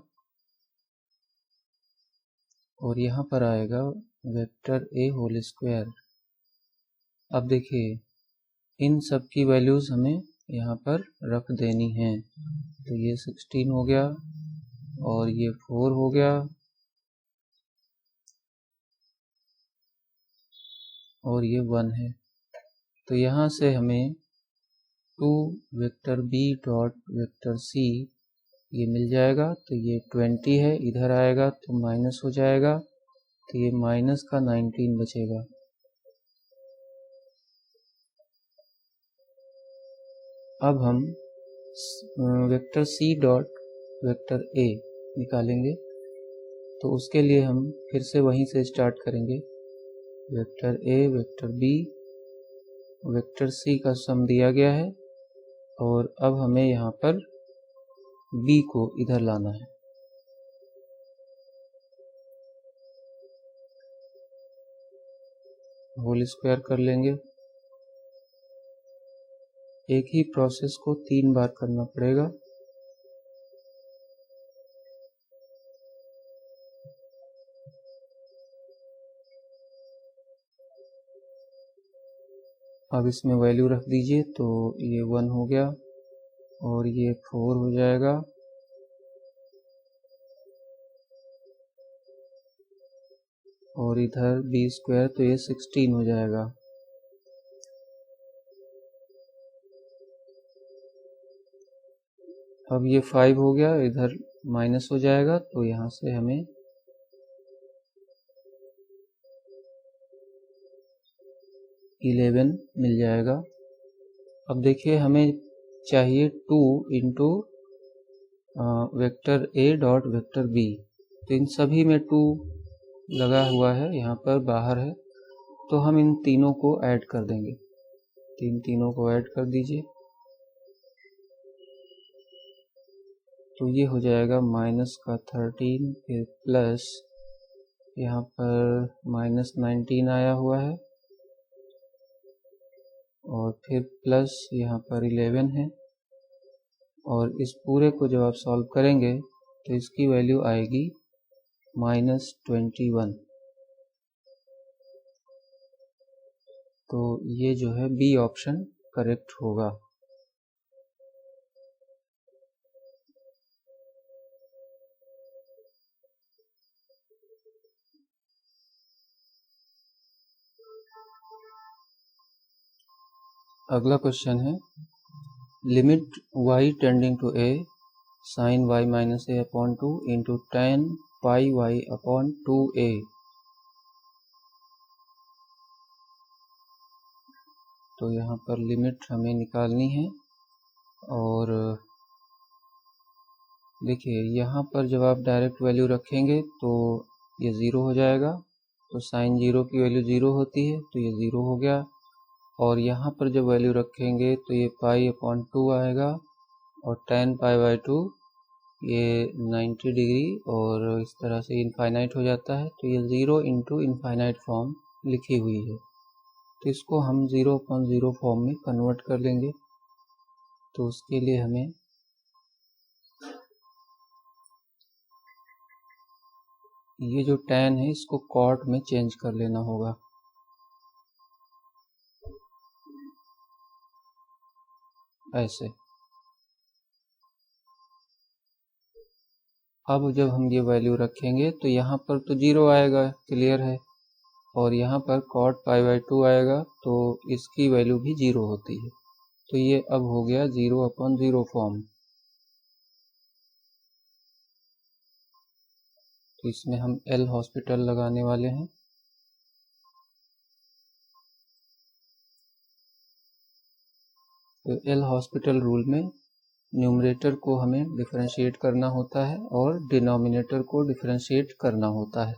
Speaker 1: और यहाँ पर आएगा वेक्टर A होल स्क्वायर। अब देखिए इन सब की वैल्यूज हमें यहाँ पर रख देनी है। तो ये 16 हो गया और ये 4 हो गया और ये 1 है। तो यहाँ से हमें 2 vector B dot vector C ये मिल जाएगा। तो ये 20 है, इधर आएगा तो माइनस हो जाएगा, तो ये माइनस का 19 बचेगा। अब हम vector C dot vector A निकालेंगे, तो उसके लिए हम फिर से वहीं से स्टार्ट करेंगे। Vector A vector B vector C का सम दिया गया है, और अब हमें यहाँ पर B को इधर लाना है। होल स्क्वायर कर लेंगे। एक ही प्रोसेस को 3 बार करना पड़ेगा। अब इसमें वैल्यू रख दीजिए, तो ये 1 हो गया और ये 4 हो जाएगा, और इधर B स्क्वायर तो ये 16 हो जाएगा। अब ये 5 हो गया, इधर माइनस हो जाएगा, तो यहाँ से हमें 11 मिल जाएगा। अब देखिए हमें चाहिए 2 into vector A dot vector B। तो इन सभी में 2 लगा हुआ है, यहाँ पर बाहर है, तो हम इन तीनों को ऐड कर देंगे। तीनों को ऐड कर दीजिए, तो ये हो जाएगा माइनस का 13, फिर प्लस यहाँ पर माइनस 19 आया हुआ है, और फिर प्लस यहाँ पर 11 है, और इस पूरे को जब आप सॉल्व करेंगे तो इसकी वैल्यू आएगी -21। तो ये जो है बी ऑप्शन करेक्ट होगा। अगला क्वेश्चन है limit y tending to a sin y minus a upon 2 into tan pi y अपॉन 2a। तो यहाँ पर लिमिट हमें निकालनी है, और देखिए यहाँ पर जब आप डायरेक्ट वैल्यू रखेंगे तो ये 0 हो जाएगा। तो साइन 0 की वैल्यू 0 होती है, तो ये 0 हो गया। और यहाँ पर जब वैल्यू रखेंगे तो ये पाई अपॉन 2 आएगा, और tan पाई बाई 2 ये 90 डिग्री, और इस तरह से इनफाइनाइट हो जाता है। तो ये 0 इंटू इनफाइनाइट फॉर्म लिखी हुई है, तो इसको हम 0/0 फॉर्म में कन्वर्ट कर लेंगे। तो उसके लिए हमें ये जो tan है इसको cot में चेंज कर लेना होगा। ऐसे। अब जब हम ये वैल्यू रखेंगे तो यहाँ पर तो 0 आएगा, क्लियर है, और यहाँ पर cot π/2 आएगा तो इसकी वैल्यू भी 0 होती है। तो ये अब हो गया 0/0 फॉर्म। तो इसमें हम एल हॉस्पिटल लगाने वाले हैं। तो एल हॉस्पिटल रूल में न्यूमरेटर को हमें डिफरेंशिएट करना होता है और डिनोमिनेटर को डिफरेंशिएट करना होता है।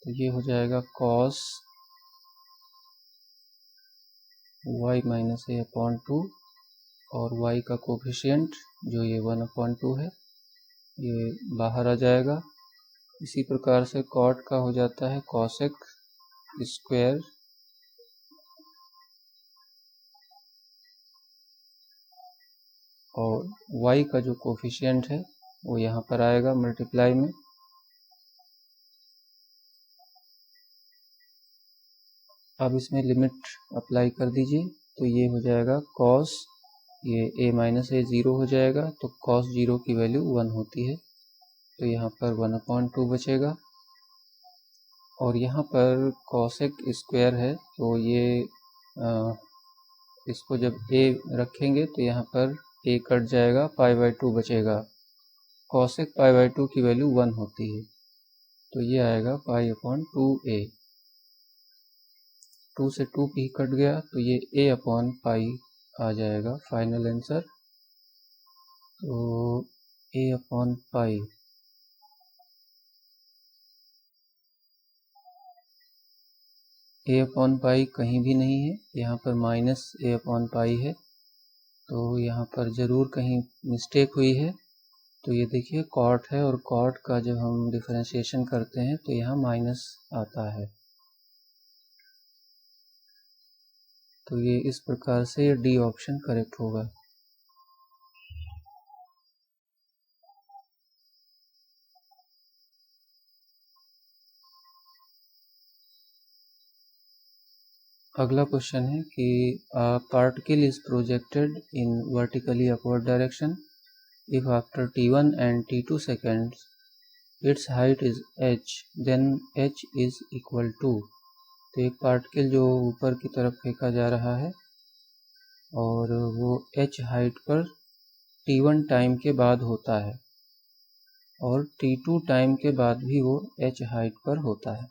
Speaker 1: तो ये हो जाएगा cos y - a/2 और y का कोफिशिएंट जो ये 1/2 है ये बाहर आ जाएगा। इसी प्रकार से cot का हो जाता है cosec स्क्वायर और y का जो कोफिशिएंट है वो यहाँ पर आएगा मल्टीप्लाई में। अब इसमें लिमिट अप्लाई कर दीजिए तो ये हो जाएगा cos, ये a - a 0 हो जाएगा तो cos 0 की वैल्यू 1 होती है। तो यहाँ पर 1/2 बचेगा और यहाँ पर cosec स्क्वायर है तो ये इसको जब a रखेंगे तो यहाँ पर a कट जाएगा, π/2 बचेगा। cosec π/2 की वैल्यू 1 होती है तो ये आएगा π/2a। 2 से 2 p कट गया तो ये a/π आ जाएगा फाइनल आंसर। तो a/π a/π कहीं भी नहीं है, यहाँ पर -a/π है तो यहाँ पर ज़रूर कहीं मिस्टेक हुई है। तो ये देखिए cot है और cot का जब हम डिफरेंशिएशन करते हैं तो यहाँ माइनस आता है। तो ये इस प्रकार से डी ऑप्शन करेक्ट होगा। अगला क्वेश्चन है कि particle is projected in vertically upward direction if after t1 and t2 seconds its height is h then h is equal to। तो एक पार्टिकल जो ऊपर की तरफ फेंका जा रहा है और वो h हाइट पर t1 टाइम के बाद होता है और t2 टाइम के बाद भी वो h हाइट पर होता है।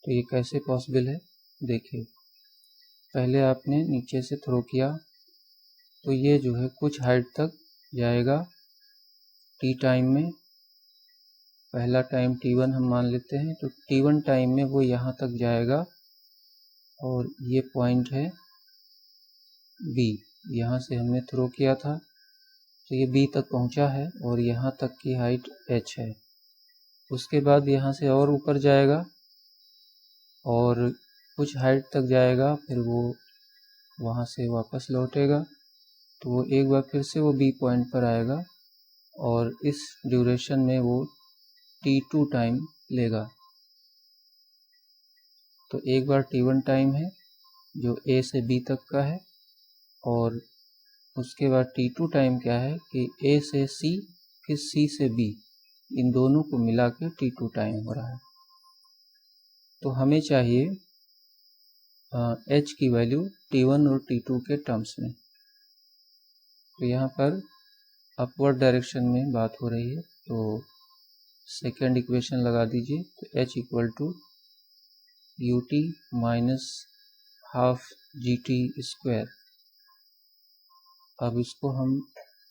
Speaker 1: तो ये कैसे पॉसिबल है देखिए, पहले आपने नीचे से थ्रो किया तो ये जो है कुछ हाइट तक जाएगा t टाइम में। पहला टाइम t1 हम मान लेते हैं तो t1 टाइम में वो यहाँ तक जाएगा और ये पॉइंट है b, यहाँ से हमने थ्रो किया था तो ये b तक पहुँचा है और यहाँ तक की हाइट h है। उसके बाद यहाँ से और ऊपर जाएगा और कुछ हाइट तक जाएगा, फिर वो वहाँ से वापस लौटेगा तो वो एक बार फिर से वो b पॉइंट पर आएगा और इस ड्यूरेशन में वो t2 टाइम लेगा। तो एक बार t1 टाइम है जो a से b तक का है और उसके बाद t2 टाइम क्या है कि a से c फिर c से b, इन दोनों को मिला के t2 टाइम हो रहा है। तो हमें चाहिए h की वैल्यू t1 और t2 के टर्म्स में। तो यहाँ पर अपवर्ड डायरेक्शन में बात हो रही है तो सेकेंड इक्वेशन लगा दीजिए तो h equal to ut minus half gt square. अब इसको हम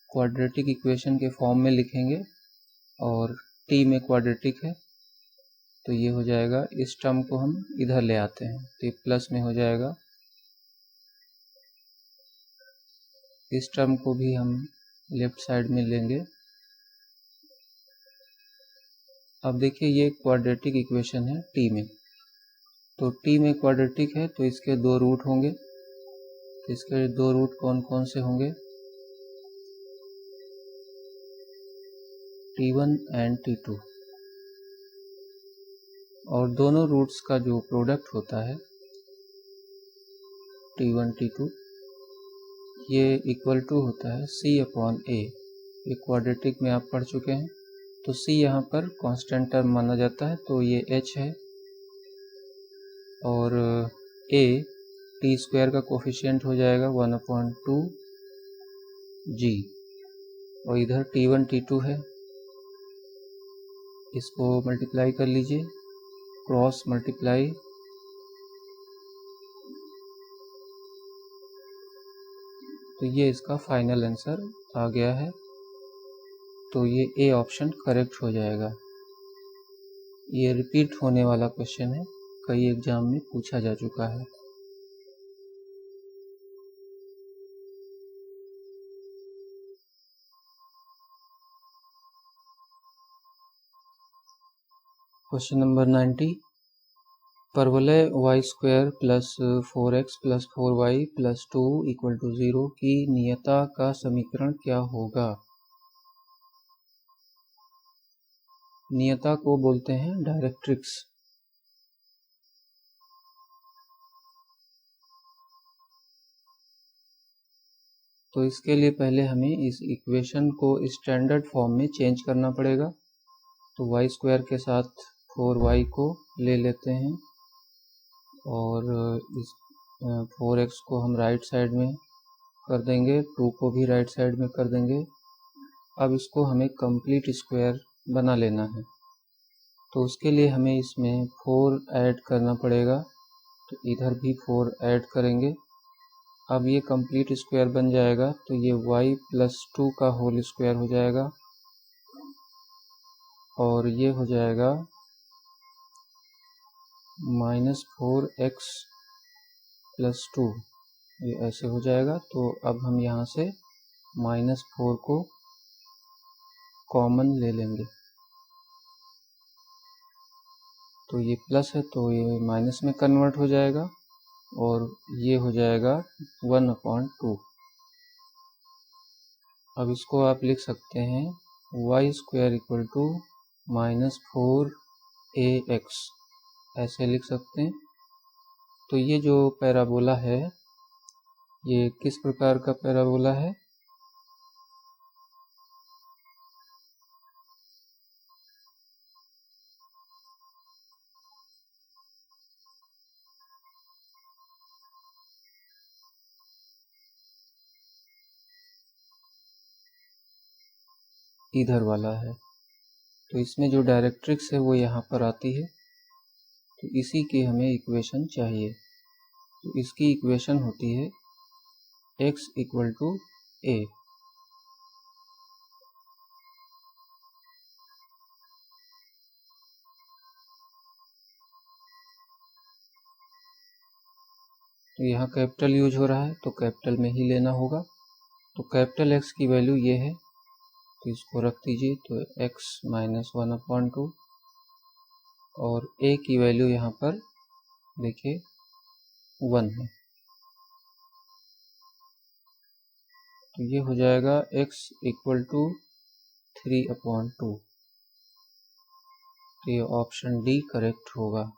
Speaker 1: क्वाड्रेटिक इक्वेशन के फॉर्म में लिखेंगे और t में क्वाड्रेटिक है तो ये हो जाएगा, इस टर्म को हम इधर ले आते हैं तो ये प्लस में हो जाएगा, इस टर्म को भी हम लेफ्ट साइड में लेंगे। अब देखिए ये क्वाड्रेटिक इक्वेशन है t में, तो t में क्वाड्रेटिक है तो इसके दो रूट होंगे। तो इसके दो रूट कौन कौन से होंगे, t1 एंड t2, और दोनों रूट्स का जो प्रोडक्ट होता है T1 T2 ये इक्वल टू होता है C/A। ये क्वाड्रेटिक में आप पढ़ चुके हैं। तो C यहाँ पर कांस्टेंट टर्म माना जाता है, तो ये H है, और A टी स्क्वायर का कोफिशिएंट हो जाएगा 1/2G, और इधर T1 T2 है, इसको मल्टीप्लाई कर लीजिए, क्रॉस मल्टीप्लाई, तो ये इसका फाइनल आंसर आ गया है। तो ये ए ऑप्शन करेक्ट हो जाएगा। ये रिपीट होने वाला क्वेश्चन है, कई एग्जाम में पूछा जा चुका है। क्वेश्चन नंबर 90, परवलय y² plus 4x plus 4y plus 2 equal to 0 की नियता का समीकरण क्या होगा? नियता को बोलते हैं डायरेक्ट्रिक्स। तो इसके लिए पहले हमें इस इक्वेशन को स्टैंडर्ड फॉर्म में चेंज करना पड़ेगा। तो y² के साथ 4y को ले लेते हैं, और इस 4x को हम राइट साइड में कर देंगे, 2 को भी राइट साइड में कर देंगे। अब इसको हमें कंप्लीट स्क्वायर बना लेना है, तो उसके लिए हमें इसमें 4 ऐड करना पड़ेगा। तो इधर भी 4 ऐड करेंगे। अब ये कंप्लीट स्क्वायर बन जाएगा, तो ये y प्लस 2 का होल स्क्वायर हो जाएगा, और ये हो जाएगा -4x प्लस 2, ये ऐसे हो जाएगा। तो अब हम यहाँ से -4 को कॉमन ले लेंगे, तो ये प्लस है तो ये माइनस में कन्वर्ट हो जाएगा, और ये हो जाएगा 1/2। अब इसको आप लिख सकते हैं y² इक्वल टू -4ax, ऐसे लिख सकते हैं। तो ये जो पैराबोला है, ये किस प्रकार का पैराबोला है? इधर वाला है। तो इसमें जो डायरेक्ट्रिक्स है वो यहाँ पर आती है, तो इसी की हमें इक्वेशन चाहिए। तो इसकी इक्वेशन होती है x इक्वल टू a। तो यहाँ कैपिटल यूज हो रहा है, तो कैपिटल में ही लेना होगा। तो कैपिटल x की वैल्यू ये है, तो इसको रख दीजिए। तो x माइनस 1/2, और a की वैल्यू यहाँ पर देखिए 1 है, तो ये हो जाएगा x इक्वल टू 3/2। तो ये ऑप्शन डी करेक्ट होगा।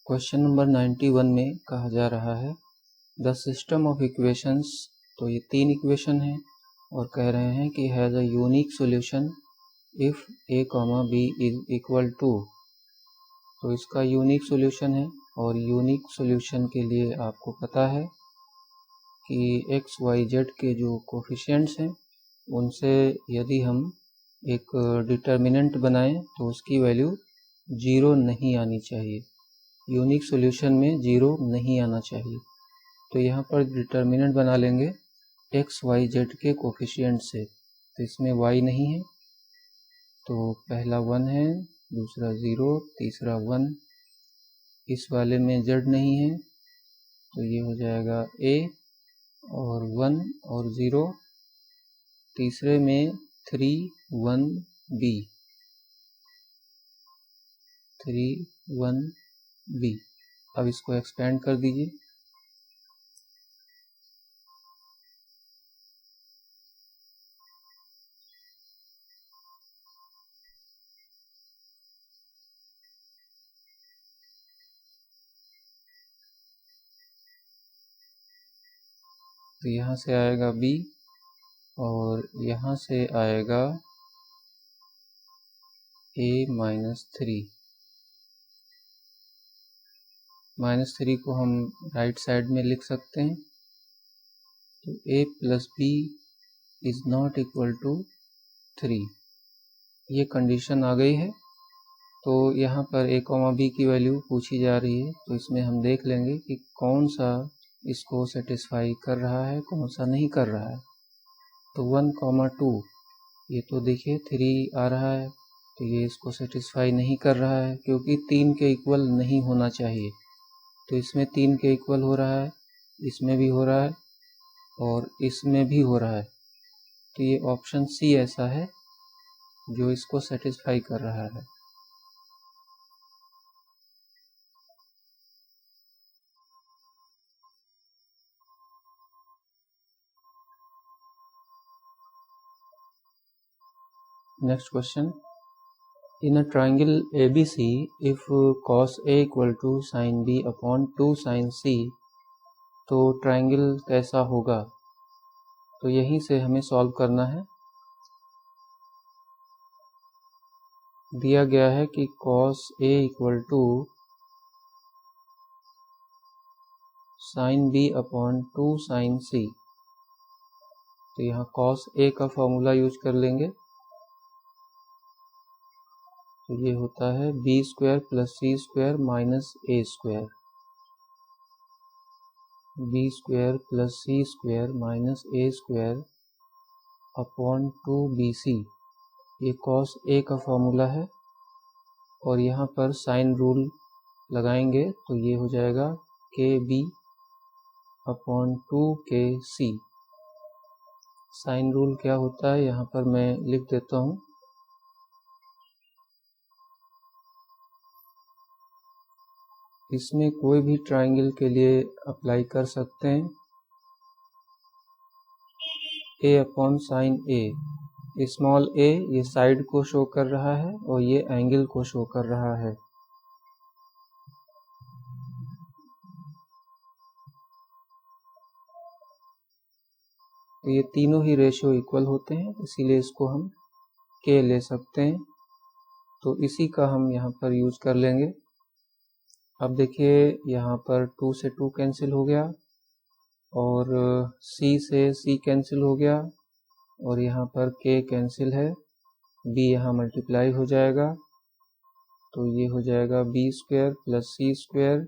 Speaker 1: क्वेश्चन नंबर 91 में कहा जा रहा है द सिस्टम ऑफ इक्वेशंस। तो ये 3 इक्वेशन हैं, और कह रहे हैं कि has a unique solution if a, b is equal to. तो इसका यूनिक सॉल्यूशन है, और यूनिक सॉल्यूशन के लिए आपको पता है कि x, y, z के जो कोफिशिएंट्स हैं उनसे यदि हम एक डिटर्मिनेंट बनाएं तो उसकी वैल्यू 0 नहीं आनी चाहिए। यूनिक सॉल्यूशन में 0 नहीं आना चाहिए। तो यहाँ पर डिटर्मिनेंट बना लेंगे x, y, z के कोफिशिएंट से। तो इसमें y नहीं है, तो पहला 1 है, दूसरा 0, तीसरा 1। इस वाले में z नहीं है, तो ये हो जाएगा a, और 1 और 0। तीसरे में 3, 1, b, 3, 1, b। अब इसको एक्सपेंड कर दीजिए, तो यहाँ से आएगा b और यहाँ से आएगा a -3। -3 को हम राइट साइड में लिख सकते हैं। तो a + b is not equal to 3, ये कंडीशन आ गई है। तो यहाँ पर a, b की वैल्यू पूछी जा रही है, तो इसमें हम देख लेंगे कि कौन सा इसको सेटिस्फाई कर रहा है, कौन सा नहीं कर रहा है। तो 1, 2 ये तो देखिए 3 आ रहा है, तो ये इसको सेटिस्फाई नहीं कर रहा है क्योंकि 3 के इक्वल नहीं होना चाहिए। तो इसमें 3 के इक्वल हो रहा है, इसमें भी हो रहा है और इसमें भी हो रहा है। तो ये ऑप्शन सी ऐसा है जो इसको सेटिस्फाई कर रहा है। Next question. In a triangle ABC, if cos A equal to sin B upon 2 sin C, तो ट्राइंगल कैसा होगा? तो यहीं से हमें सॉल्व करना है। दिया गया है कि cos A equal to sin B upon 2 sin C, तो यहाँ cos A का फॉर्मूला यूज कर लेंगे। तो ये होता है b² + c² - a², b² + c² - a² upon 2bc। ये cos A का फॉर्मूला है और यहाँ पर साइन रूल लगाएंगे तो ये हो जाएगा kb upon 2kc। Sine rule क्या होता है यहाँ पर मैं लिख देता हूँ। इसमें कोई भी ट्राइंगल के लिए अप्लाई कर सकते हैं। a upon sine a, small a ये साइड को शो कर रहा है और ये एंगल को शो कर रहा है। तो ये तीनों ही रेशियो इक्वल होते हैं, इसीलिए इसको हम k ले सकते हैं। तो इसी का हम यहाँ पर यूज कर लेंगे। अब देखिए यहाँ पर 2 से 2 कैंसिल हो गया और c से c कैंसिल हो गया और यहाँ पर k कैंसिल है, b यहाँ मल्टीप्लाई हो जाएगा। तो ये हो जाएगा b² + c² - a²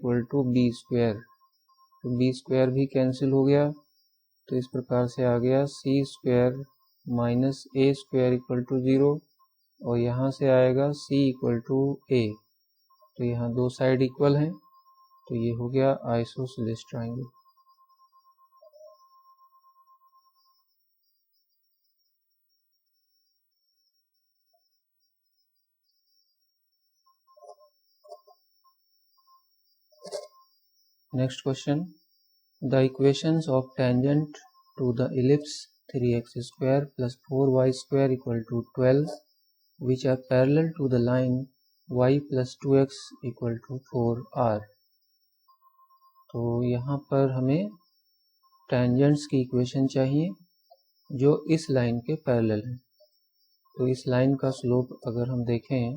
Speaker 1: = b²। तो b² भी कैंसिल हो गया, तो इस प्रकार से आ गया c² - a² = 0 और यहाँ से आएगा c = a। तो यहाँ दो साइड इक्वल हैं, तो ये हो गया isosceles triangle. Next question. The equations of tangent to the ellipse 3x² + 4y² = 12, which are parallel to the line y + 2x = 4 are. तो यहाँ पर हमें टेंजेंट्स की इक्वेशन चाहिए जो इस लाइन के पैरेलल है। तो इस लाइन का स्लोप अगर हम देखें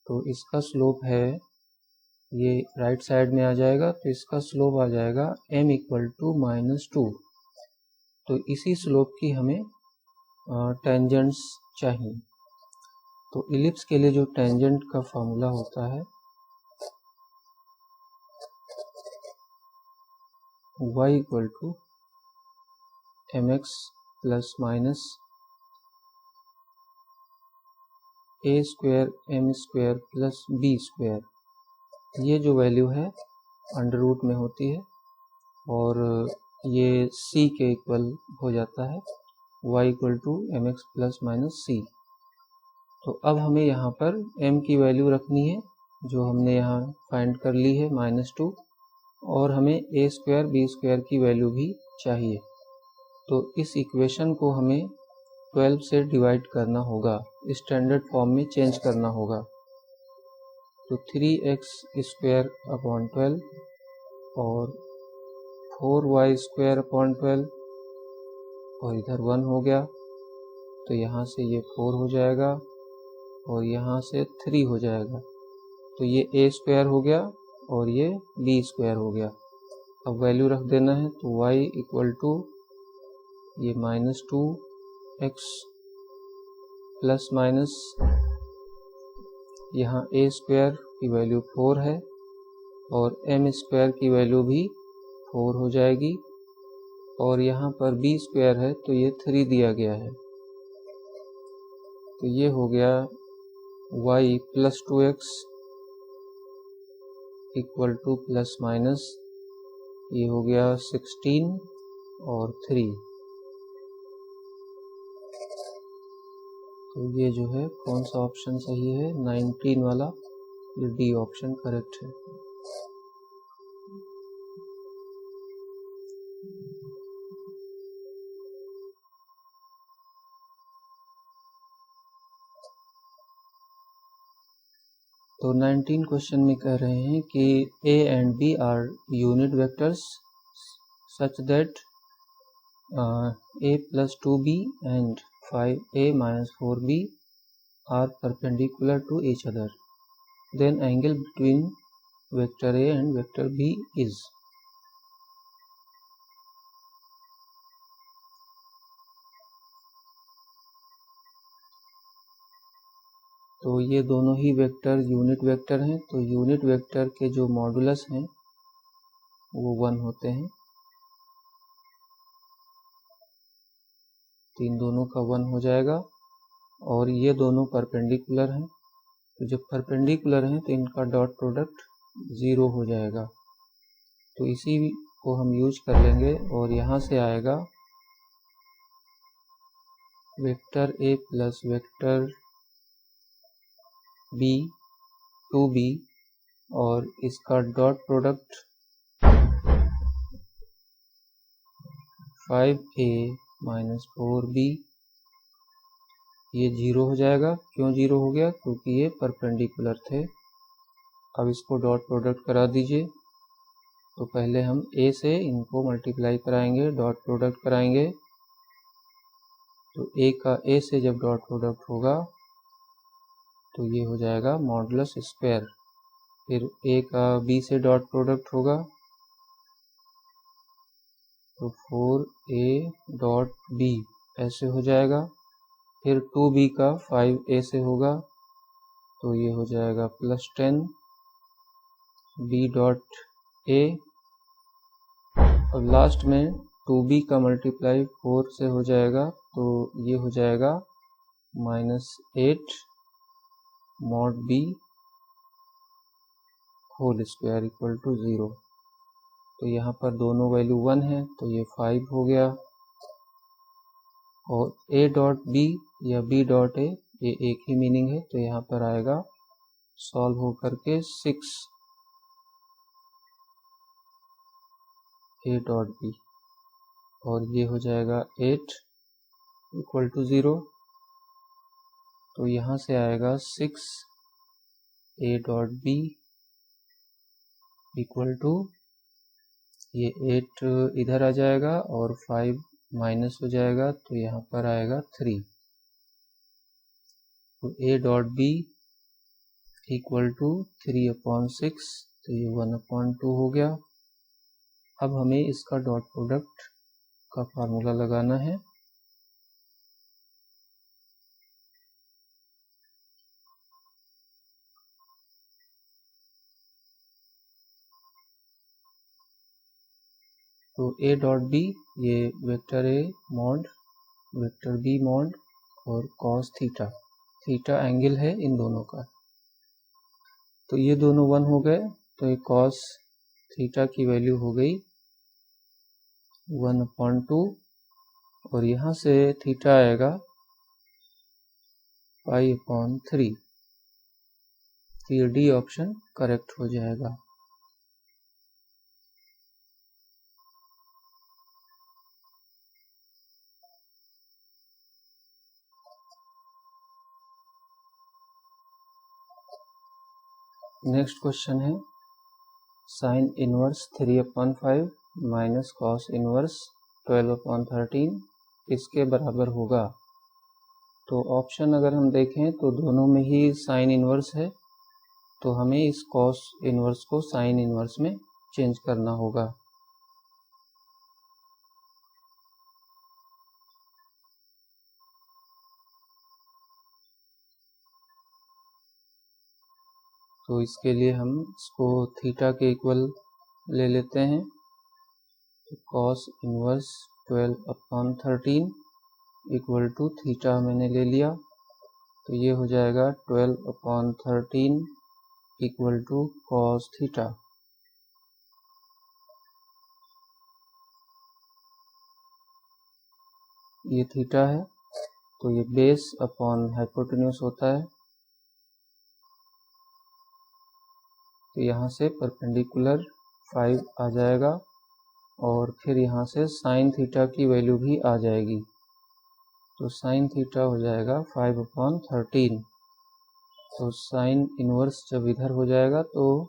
Speaker 1: तो इसका स्लोप है, ये राइट साइड में आ जाएगा, तो इसका स्लोप आ जाएगा m = -2। तो इसी स्लोप की हमें टेंजेंट्स चाहिए। तो इलिप्स के लिए जो टेंजेंट का फॉर्मूला होता है y = mx ± a² m² + b²। ये जो वैल्यू है अंडर रूट में होती है और ये c के इक्वल हो जाता है, y = mx ± c। तो अब हमें यहाँ पर m की वैल्यू रखनी है जो हमने यहाँ फाइंड कर ली है -2, और हमें a² b² की वैल्यू भी चाहिए। तो इस इक्वेशन को हमें 12 से डिवाइड करना होगा, स्टैंडर्ड फॉर्म में चेंज करना होगा। तो 3x² / 12 और 4y² और इधर 1 हो गया, तो यहाँ से ये 4 हो जाएगा और यहाँ से 3 हो जाएगा, तो ये a² हो गया और ये b² हो गया। अब वैल्यू रख देना है, तो y इक्वल टू ये -2x प्लस माइनस यहाँ a² की वैल्यू 4 है और m² की वैल्यू भी 4 हो जाएगी और यहाँ पर b² है तो ये 3 दिया गया है, तो ये हो गया y plus 2x equal two plus minus ये हो गया 16 और 3। तो ये जो है कौन सा ऑप्शन सही है, 19 वाला, ये डी ऑप्शन करेक्ट है। तो 19 क्वेश्चन में कह रहे हैं कि a and b are unit vectors such that a plus 2b and 5a minus 4b are perpendicular to each other. Then angle between vector a and vector b is. तो ये दोनों ही वेक्टर यूनिट वेक्टर हैं, तो unit vector के जो modulus हैं वो 1 होते हैं, तो इन दोनों का 1 हो जाएगा और ये दोनों परपेंडिकुलर हैं, तो जब परपेंडिकुलर हैं तो इनका डॉट प्रोडक्ट 0 हो जाएगा, तो इसी को हम यूज कर लेंगे और यहाँ से आएगा vector a plus vector b 2b और इसका dot product 5a minus 4b, ये 0 हो जाएगा। क्यों 0 हो गया, क्योंकि ये परपेंडिकुलर थे। अब इसको डॉट प्रोडक्ट करा दीजिए, तो पहले हम a से इनको मल्टीप्लाई कराएंगे, डॉट प्रोडक्ट कराएंगे, तो a का a से जब डॉट प्रोडक्ट होगा तो ये हो जाएगा मॉडुलस स्क्वायर, फिर a का b से डॉट प्रोडक्ट होगा तो 4a डॉट b ऐसे हो जाएगा, फिर 2b का 5a से होगा तो ये हो जाएगा प्लस 10 b डॉट a और लास्ट में 2b का मल्टीप्लाई 4 से हो जाएगा तो ये हो जाएगा -8 mod b whole square equal to 0। तो यहाँ पर दोनों वैल्यू 1 है तो ये 5 हो गया और a डॉट b या b डॉट a ये एक ही मीनिंग है, तो यहाँ पर आएगा सॉल्व हो करके 6 a डॉट b और ये हो जाएगा 8 इक्वल टू 0, तो यहाँ से आएगा 6 a dot b equal to ये 8 इधर आ जाएगा और 5 माइनस हो जाएगा तो यहाँ पर आएगा 3, तो a dot b equal to 3/6, तो ये 1/2 हो गया। अब हमें इसका डॉट प्रोडक्ट का फार्मूला लगाना है, तो a डॉट b ये vector a mod vector b mod और कॉस थीटा, थीटा एंगल है इन दोनों का, तो ये दोनों 1 हो गए, तो ये कॉस थीटा की वैल्यू हो गई 1/2 और यहाँ से थीटा आएगा π/3, तो ये डी ऑप्शन करेक्ट हो जाएगा। नेक्स्ट क्वेश्चन है sine inverse 3/5 minus cos inverse 12/13 इसके बराबर होगा। तो ऑप्शन अगर हम देखें तो दोनों में ही साइन इनवर्स है, तो हमें इस कॉस इनवर्स को साइन इनवर्स में चेंज करना होगा। तो इसके लिए हम इसको थीटा के इक्वल ले लेते हैं। तो cos inverse 12/13 equal to theta मैंने ले लिया, तो ये हो जाएगा 12/13 इक्वल टू कॉस थीटा। ये थीटा है, तो ये बेस अपॉन हाइपोटेन्यूज होता है, तो यहाँ से परपेंडिकुलर 5 आ जाएगा और फिर यहाँ से साइन थीटा की वैल्यू भी आ जाएगी। तो साइन थीटा हो जाएगा 5/13। तो साइन इनवर्स जब इधर हो जाएगा तो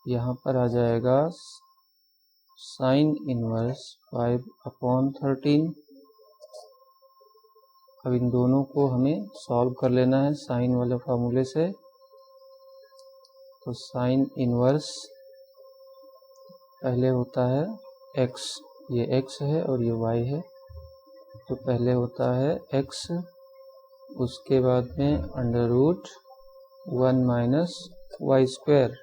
Speaker 1: यहाँ पर आ जाएगा साइन इनवर्स 5/13। अब इन दोनों को हमें सॉल्व कर लेना है साइन वाले फार्मूले से। तो साइन इनवर्स पहले होता है x, ये x है और ये y है, तो पहले होता है x, उसके बाद में under root 1 minus y square,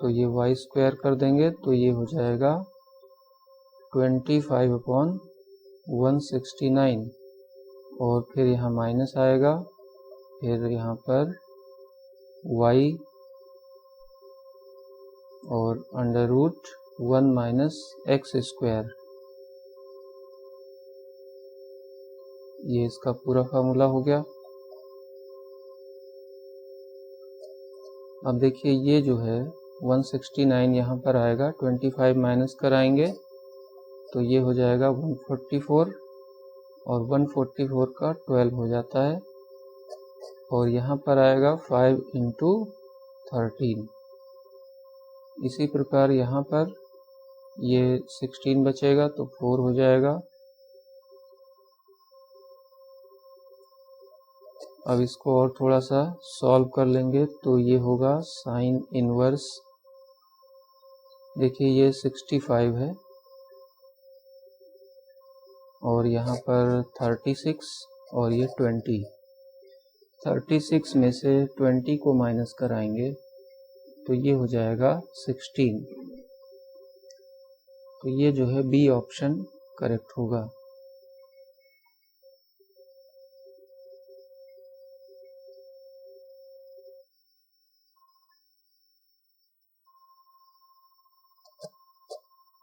Speaker 1: तो ये वाई स्क्वायर कर देंगे तो ये हो जाएगा 25/169 और फिर यहाँ माइनस आएगा, फिर यहाँ पर y और under root 1 minus x square, ये इसका पूरा फार्मूला हो गया। अब देखिए ये जो है 169 यहाँ पर आएगा, 25 माइनस कराएंगे तो ये हो जाएगा 144 और 144 का 12 हो जाता है और यहाँ पर आएगा 5 इंटू 13। इसी प्रकार यहाँ पर ये 16 बचेगा तो 4 हो जाएगा। अब इसको और थोड़ा सा सॉल्व कर लेंगे तो ये होगा साइन इनवर्स, देखिए ये 65 है और यहाँ पर 36 और ये 20। 36 में से 20 को माइनस कराएंगे तो ये हो जाएगा 16। तो ये जो है बी ऑप्शन करेक्ट होगा।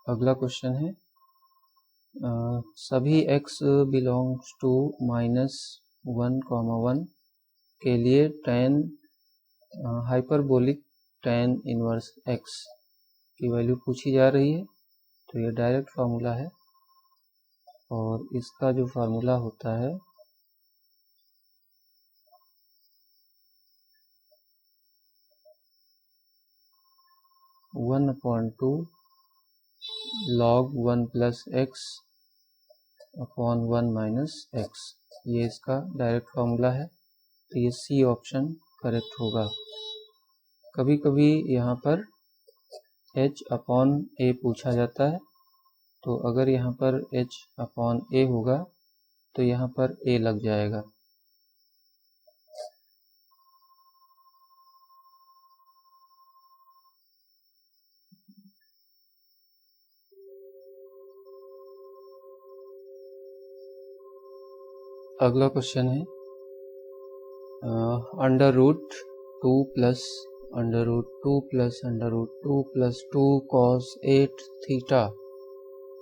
Speaker 1: अगला क्वेश्चन है सभी x बिलोंग्स टू -1, 1 के लिए tan hyperbolic tan inverse x की वैल्यू पूछी जा रही है। तो ये डायरेक्ट फार्मूला है और इसका जो फार्मूला होता है (1/2 log 1 plus x upon 1 minus x), ये इसका डायरेक्ट फार्मूला है। तो ये सी ऑप्शन करेक्ट होगा। कभी कभी यहाँ पर h/a पूछा जाता है, तो अगर यहाँ पर h/a होगा तो यहाँ पर a लग जाएगा। अगला क्वेश्चन है under root 2 plus under root 2 plus under root 2 plus 2 cos 8 theta,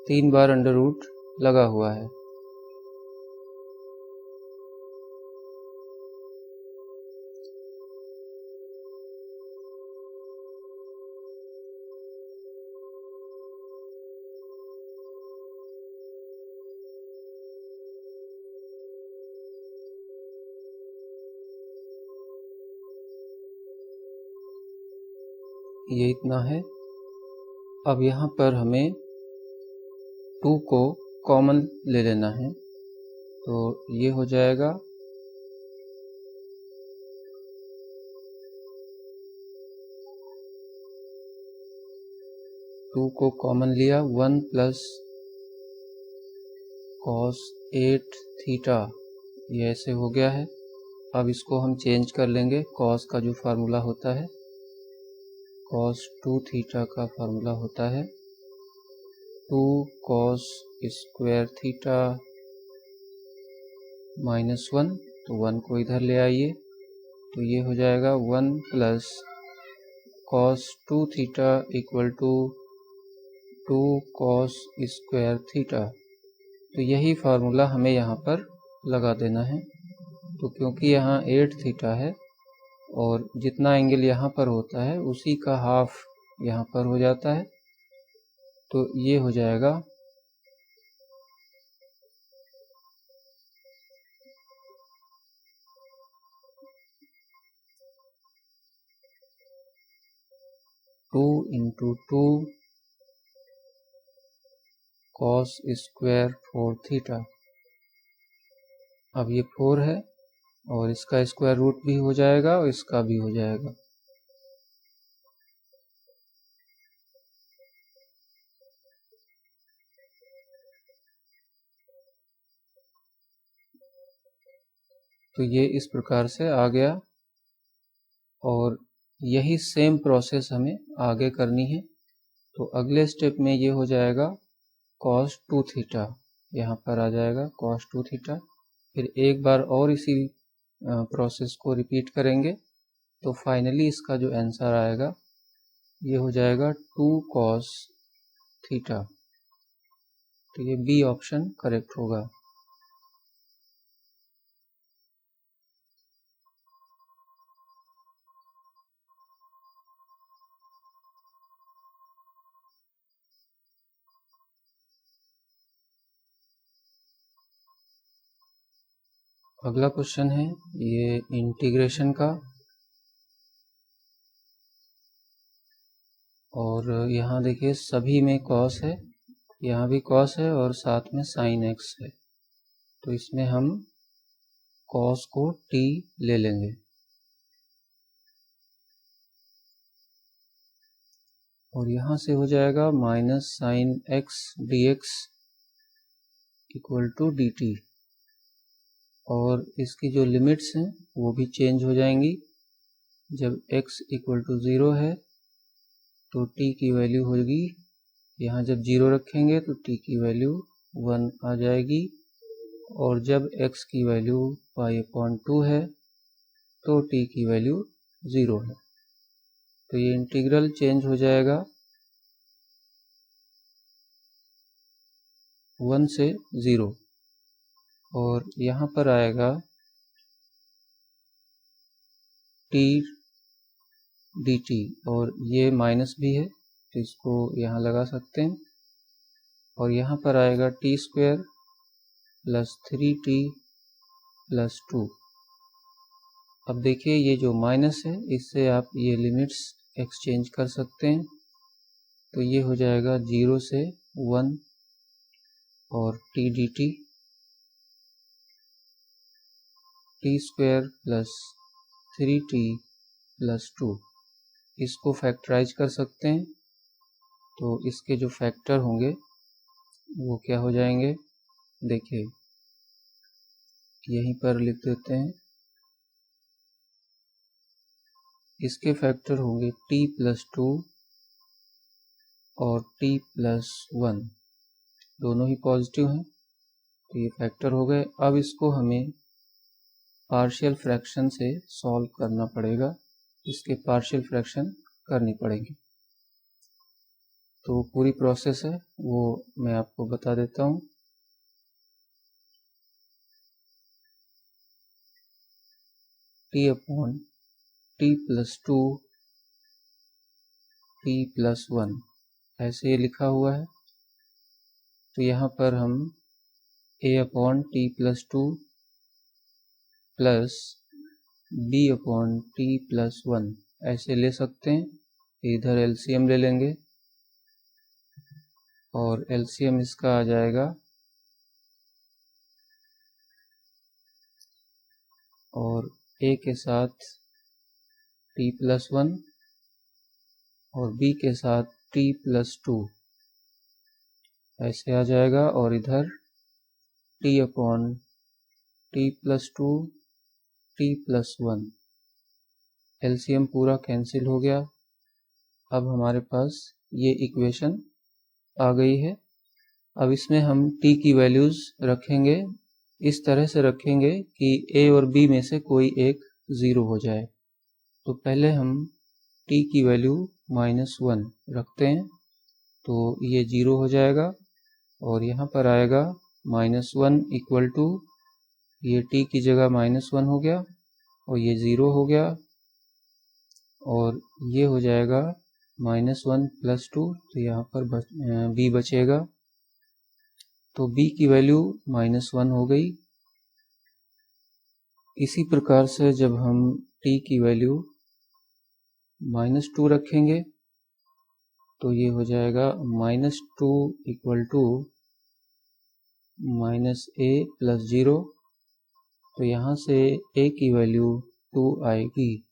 Speaker 1: 3 बार अंडर रूट लगा हुआ है। ये इतना है अब यहाँ पर हमें 2 को कॉमन ले लेना है, तो ये हो जाएगा 2 को कॉमन लिया, 1 प्लस cos 8 थीटा, ये ऐसे हो गया है। अब इसको हम चेंज कर लेंगे, cos का जो फार्मूला होता है cos 2 थीटा का फार्मूला होता है 2 cos स्क्वायर थीटा माइनस 1, तो 1 को इधर ले आइए, तो ये हो जाएगा 1 plus cos 2 theta equal to 2 cos square theta. तो यही फार्मूला हमें यहाँ पर लगा देना है। तो क्योंकि यहाँ 8 थीटा है और जितना एंगल यहाँ पर होता है उसी का हाफ यहाँ पर हो जाता है, तो ये हो जाएगा 2 इंटू 2 cos स्क्वायर 4 थीटा। अब ये 4 है और इसका स्क्वायर रूट भी हो जाएगा और इसका भी हो जाएगा। तो ये इस प्रकार से आ गया और यही सेम प्रोसेस हमें आगे करनी है। तो अगले स्टेप में ये हो जाएगा cos 2 थीटा, यहाँ पर आ जाएगा cos 2 थीटा। फिर एक बार और इसी प्रोसेस को रिपीट करेंगे, तो फाइनली इसका जो आंसर आएगा ये हो जाएगा 2 cos थीटा। तो ये बी ऑप्शन करेक्ट होगा। अगला क्वेश्चन है ये इंटीग्रेशन का, और यहाँ देखिए सभी में cos है, यहाँ भी cos है और साथ में sin x है। तो इसमें हम cos को t ले लेंगे और यहाँ से हो जाएगा minus sin x dx equal to dt, और इसकी जो लिमिट्स हैं वो भी चेंज हो जाएंगी। जब x इक्वल टू 0 है तो t की वैल्यू होगी, यहाँ जब 0 रखेंगे तो t की वैल्यू 1 आ जाएगी, और जब x की वैल्यू π/2 है तो t की वैल्यू 0 है। तो ये इंटीग्रल चेंज हो जाएगा 1 से 0, और यहाँ पर आएगा t dt, और ये माइनस भी है तो इसको यहाँ लगा सकते हैं, और यहाँ पर आएगा t square plus 3t plus 2। अब देखिए ये जो माइनस है इससे आप ये लिमिट्स एक्सचेंज कर सकते हैं, तो ये हो जाएगा 0 से 1 और t dt, t square plus 3t plus 2। इसको फैक्टराइज कर सकते हैं, तो इसके जो फैक्टर होंगे वो क्या हो जाएंगे, देखिए यहीं पर लिख देते हैं। इसके फैक्टर होंगे t प्लस 2 और t प्लस 1, दोनों ही पॉजिटिव हैं, तो ये फैक्टर हो गए। अब इसको हमें पार्शियल फ्रैक्शन से सॉल्व करना पड़ेगा, इसके पार्शियल फ्रैक्शन करनी पड़ेगी। तो पूरी प्रोसेस है वो मैं आपको बता देता हूँ। t upon t plus 2 t plus 1 ऐसे ये लिखा हुआ है। तो यहाँ पर हम a upon t plus 2 plus b upon t plus 1 ऐसे ले सकते हैं। इधर एलसीएम ले लेंगे, और एलसीएम इसका आ जाएगा और a के साथ t+1 और b के साथ t+2 ऐसे आ जाएगा, और इधर t/t+2 t+1 एलसीएम पूरा कैंसिल हो गया। अब हमारे पास ये इक्वेशन आ गई है। अब इसमें हम t की वैल्यूज़ रखेंगे, इस तरह से रखेंगे कि a और b में से कोई एक ज़ीरो हो जाए। तो पहले हम t की वैल्यू -1 रखते हैं, तो ये 0 हो जाएगा, और यहाँ पर आएगा -1 इक्वल टू, ये t की जगह -1 हो गया और ये 0 हो गया, और ये हो जाएगा -1 + 2, तो यहाँ पर b बचेगा, तो b की वैल्यू -1 हो गई। इसी प्रकार से जब हम t की वैल्यू -2 रखेंगे तो ये हो जाएगा -2 इक्वल टू -a + 0, तो यहाँ से a की वैल्यू 2 आएगी।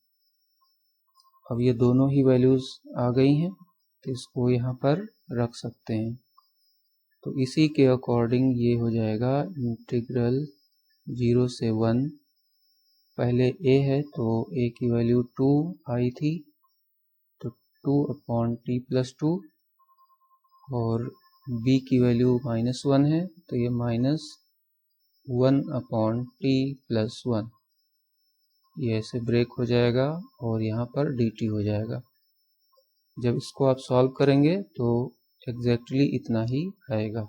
Speaker 1: अब ये दोनों ही वैल्यूज़ आ गई हैं, तो इसको यहाँ पर रख सकते हैं। तो इसी के अकॉर्डिंग ये हो जाएगा इंटीग्रल 0 से 1, पहले a है तो a की वैल्यू 2 आई थी, तो 2/t+2, और b की वैल्यू -1 है, तो ये -1/t+1, ये ऐसे ब्रेक हो जाएगा और यहाँ पर dt हो जाएगा। जब इसको आप सॉल्व करेंगे तो एग्जैक्टली इतना ही आएगा।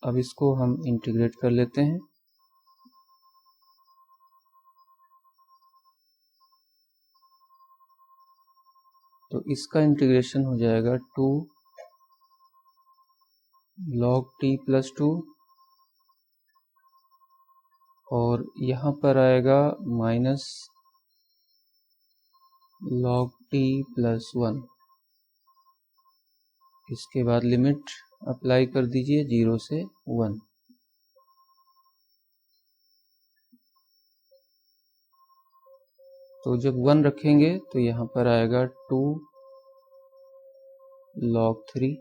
Speaker 1: अब इसको हम इंटीग्रेट कर लेते हैं। तो इसका इंटीग्रेशन हो जाएगा 2 log t+2, और यहाँ पर आएगा -log t+1। इसके बाद लिमिट अप्लाई कर दीजिए 0 से 1। तो जब 1 रखेंगे तो यहाँ पर आएगा 2 log 3,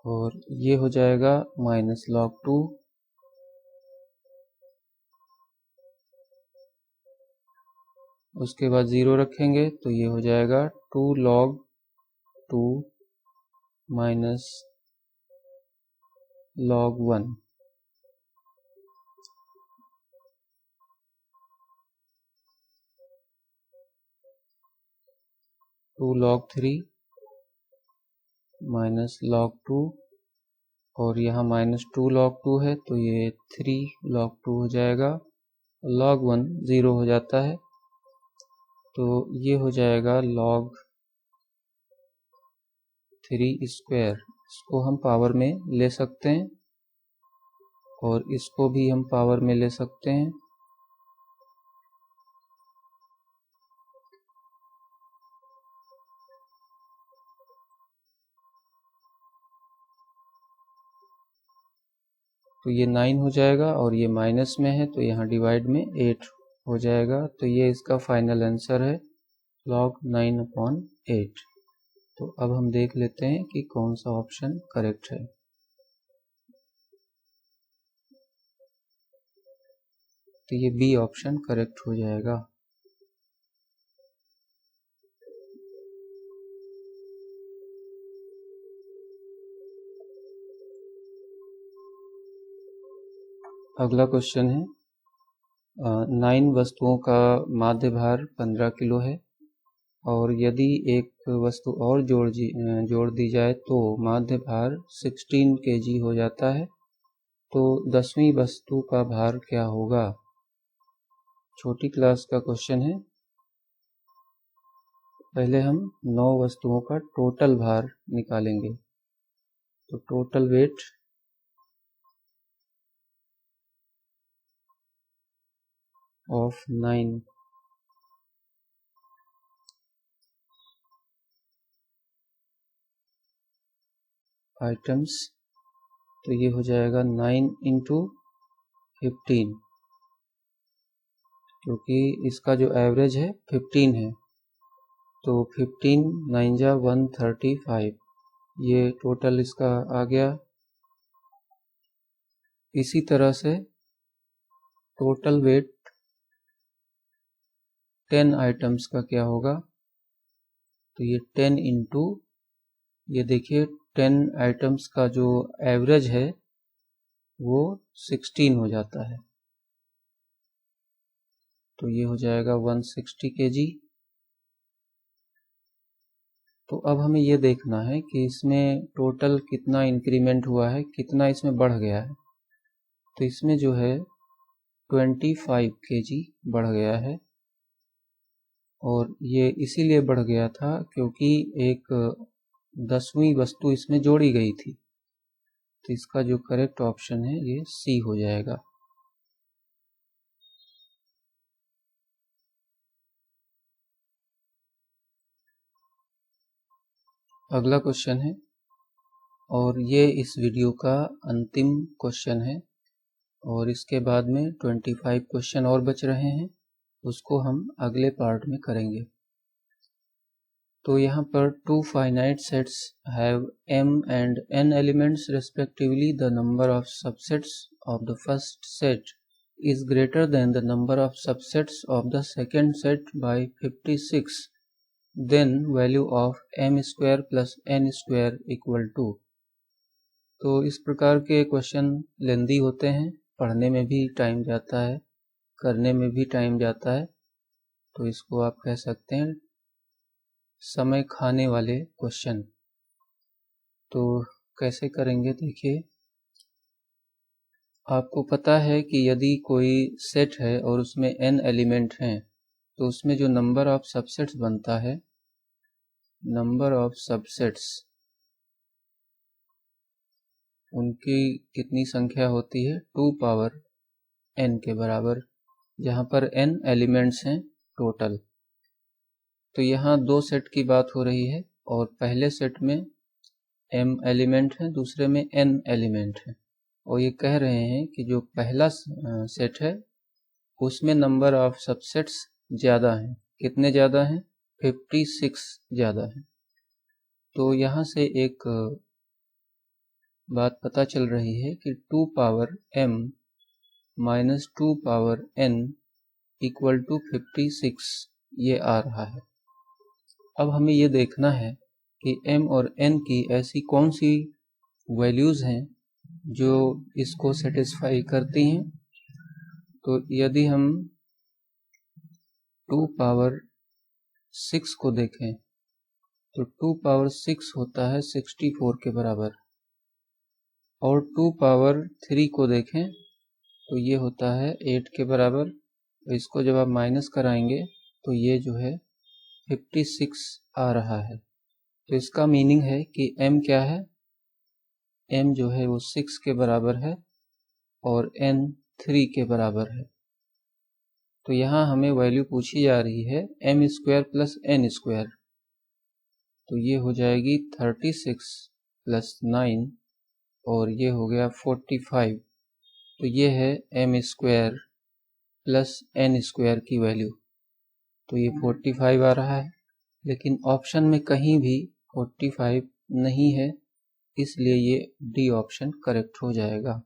Speaker 1: और ये हो जाएगा -log 2, उसके बाद 0 रखेंगे तो ये हो जाएगा 2 log 2 -log 1। Two log 3 -log 2, और यहाँ -2 log 2 है तो ये 3 log 2 हो जाएगा, log 1 0 हो जाता है, तो ये हो जाएगा log 3 स्क्वायर। इसको हम पावर में ले सकते हैं और इसको भी हम पावर में ले सकते हैं। तो ये 9 हो जाएगा, और ये माइनस में है तो यहाँ डिवाइड में 8 हो जाएगा, तो ये इसका फाइनल आंसर है log 9/8। तो अब हम देख लेते हैं कि कौन सा ऑप्शन करेक्ट है। तो ये बी ऑप्शन करेक्ट हो जाएगा। अगला क्वेश्चन है, 9 वस्तुओं का माध्य भार 15 किलो है, और यदि एक वस्तु और जोड़ दी जाए तो माध्य भार 16 kg हो जाता है, तो 10वीं वस्तु का भार क्या होगा। छोटी क्लास का क्वेश्चन है। पहले हम 9 वस्तुओं का टोटल भार निकालेंगे। तो टोटल वेट ऑफ 9 . आइटम्स, तो ये हो जाएगा 9 × 15, क्योंकि इसका जो एवरेज है 15 है, तो 15 9 जा 135, ये टोटल इसका आ गया। इसी तरह से टोटल वेट 10 आइटम्स का क्या होगा, तो ये 10 इंटू, ये देखिए 10 आइटम्स का जो एवरेज है वो 16 हो जाता है, तो ये हो जाएगा 160 kg। तो अब हमें ये देखना है कि इसमें टोटल कितना इंक्रीमेंट हुआ है, कितना इसमें बढ़ गया है। तो इसमें जो है 25 kg बढ़ गया है, और ये इसीलिए बढ़ गया था क्योंकि एक 10वीं वस्तु इसमें जोड़ी गई थी। तो इसका जो करेक्ट ऑप्शन है ये सी हो जाएगा। अगला क्वेश्चन है, और ये इस वीडियो का अंतिम क्वेश्चन है, और इसके बाद में 25 क्वेश्चन और बच रहे हैं, उसको हम अगले पार्ट में करेंगे। तो यहाँ पर 2 finite sets have m and n elements respectively. The number of subsets of the first set is greater than the number of subsets of the second set by 56. Then value of m square plus n square equal to. तो इस प्रकार के question लेंदी होते हैं, पढ़ने में भी time जाता है, करने में भी टाइम जाता है, तो इसको आप कह सकते हैं समय खाने वाले क्वेश्चन। तो कैसे करेंगे, देखिए आपको पता है कि यदि कोई सेट है और उसमें n एलिमेंट हैं, तो उसमें जो नंबर ऑफ सबसेट्स बनता है, नंबर ऑफ सबसेट्स उनकी कितनी संख्या होती है, 2 पावर n के बराबर, जहाँ पर n एलिमेंट्स हैं टोटल। तो यहाँ 2 सेट की बात हो रही है, और पहले सेट में m एलिमेंट है, दूसरे में n एलिमेंट है, और ये कह रहे हैं कि जो पहला सेट है उसमें नंबर ऑफ सबसेट्स ज़्यादा हैं। कितने ज़्यादा हैं, 56 ज़्यादा हैं। तो यहाँ से एक बात पता चल रही है कि 2 power m minus 2 power n equal to 56 ये आ रहा है। अब हमें ये देखना है कि m और n की ऐसी कौन सी वैल्यूज़ हैं जो इसको सेटिस्फाई करती हैं। तो यदि हम 2 पावर 6 को देखें, तो 2 पावर 6 होता है 64 के बराबर, और 2 पावर 3 को देखें तो ये होता है 8 के बराबर। तो इसको जब आप माइनस कराएंगे तो ये जो है 56 आ रहा है। तो इसका मीनिंग है कि m क्या है, m जो है वो 6 के बराबर है और n 3 के बराबर है। तो यहाँ हमें वैल्यू पूछी जा रही है m square plus n square, तो ये हो जाएगी 36 प्लस 9, और ये हो गया 45। तो ये है m square plus n square की वैल्यू, तो ये 45 आ रहा है, लेकिन ऑप्शन में कहीं भी 45 नहीं है, इसलिए ये डी ऑप्शन करेक्ट हो जाएगा।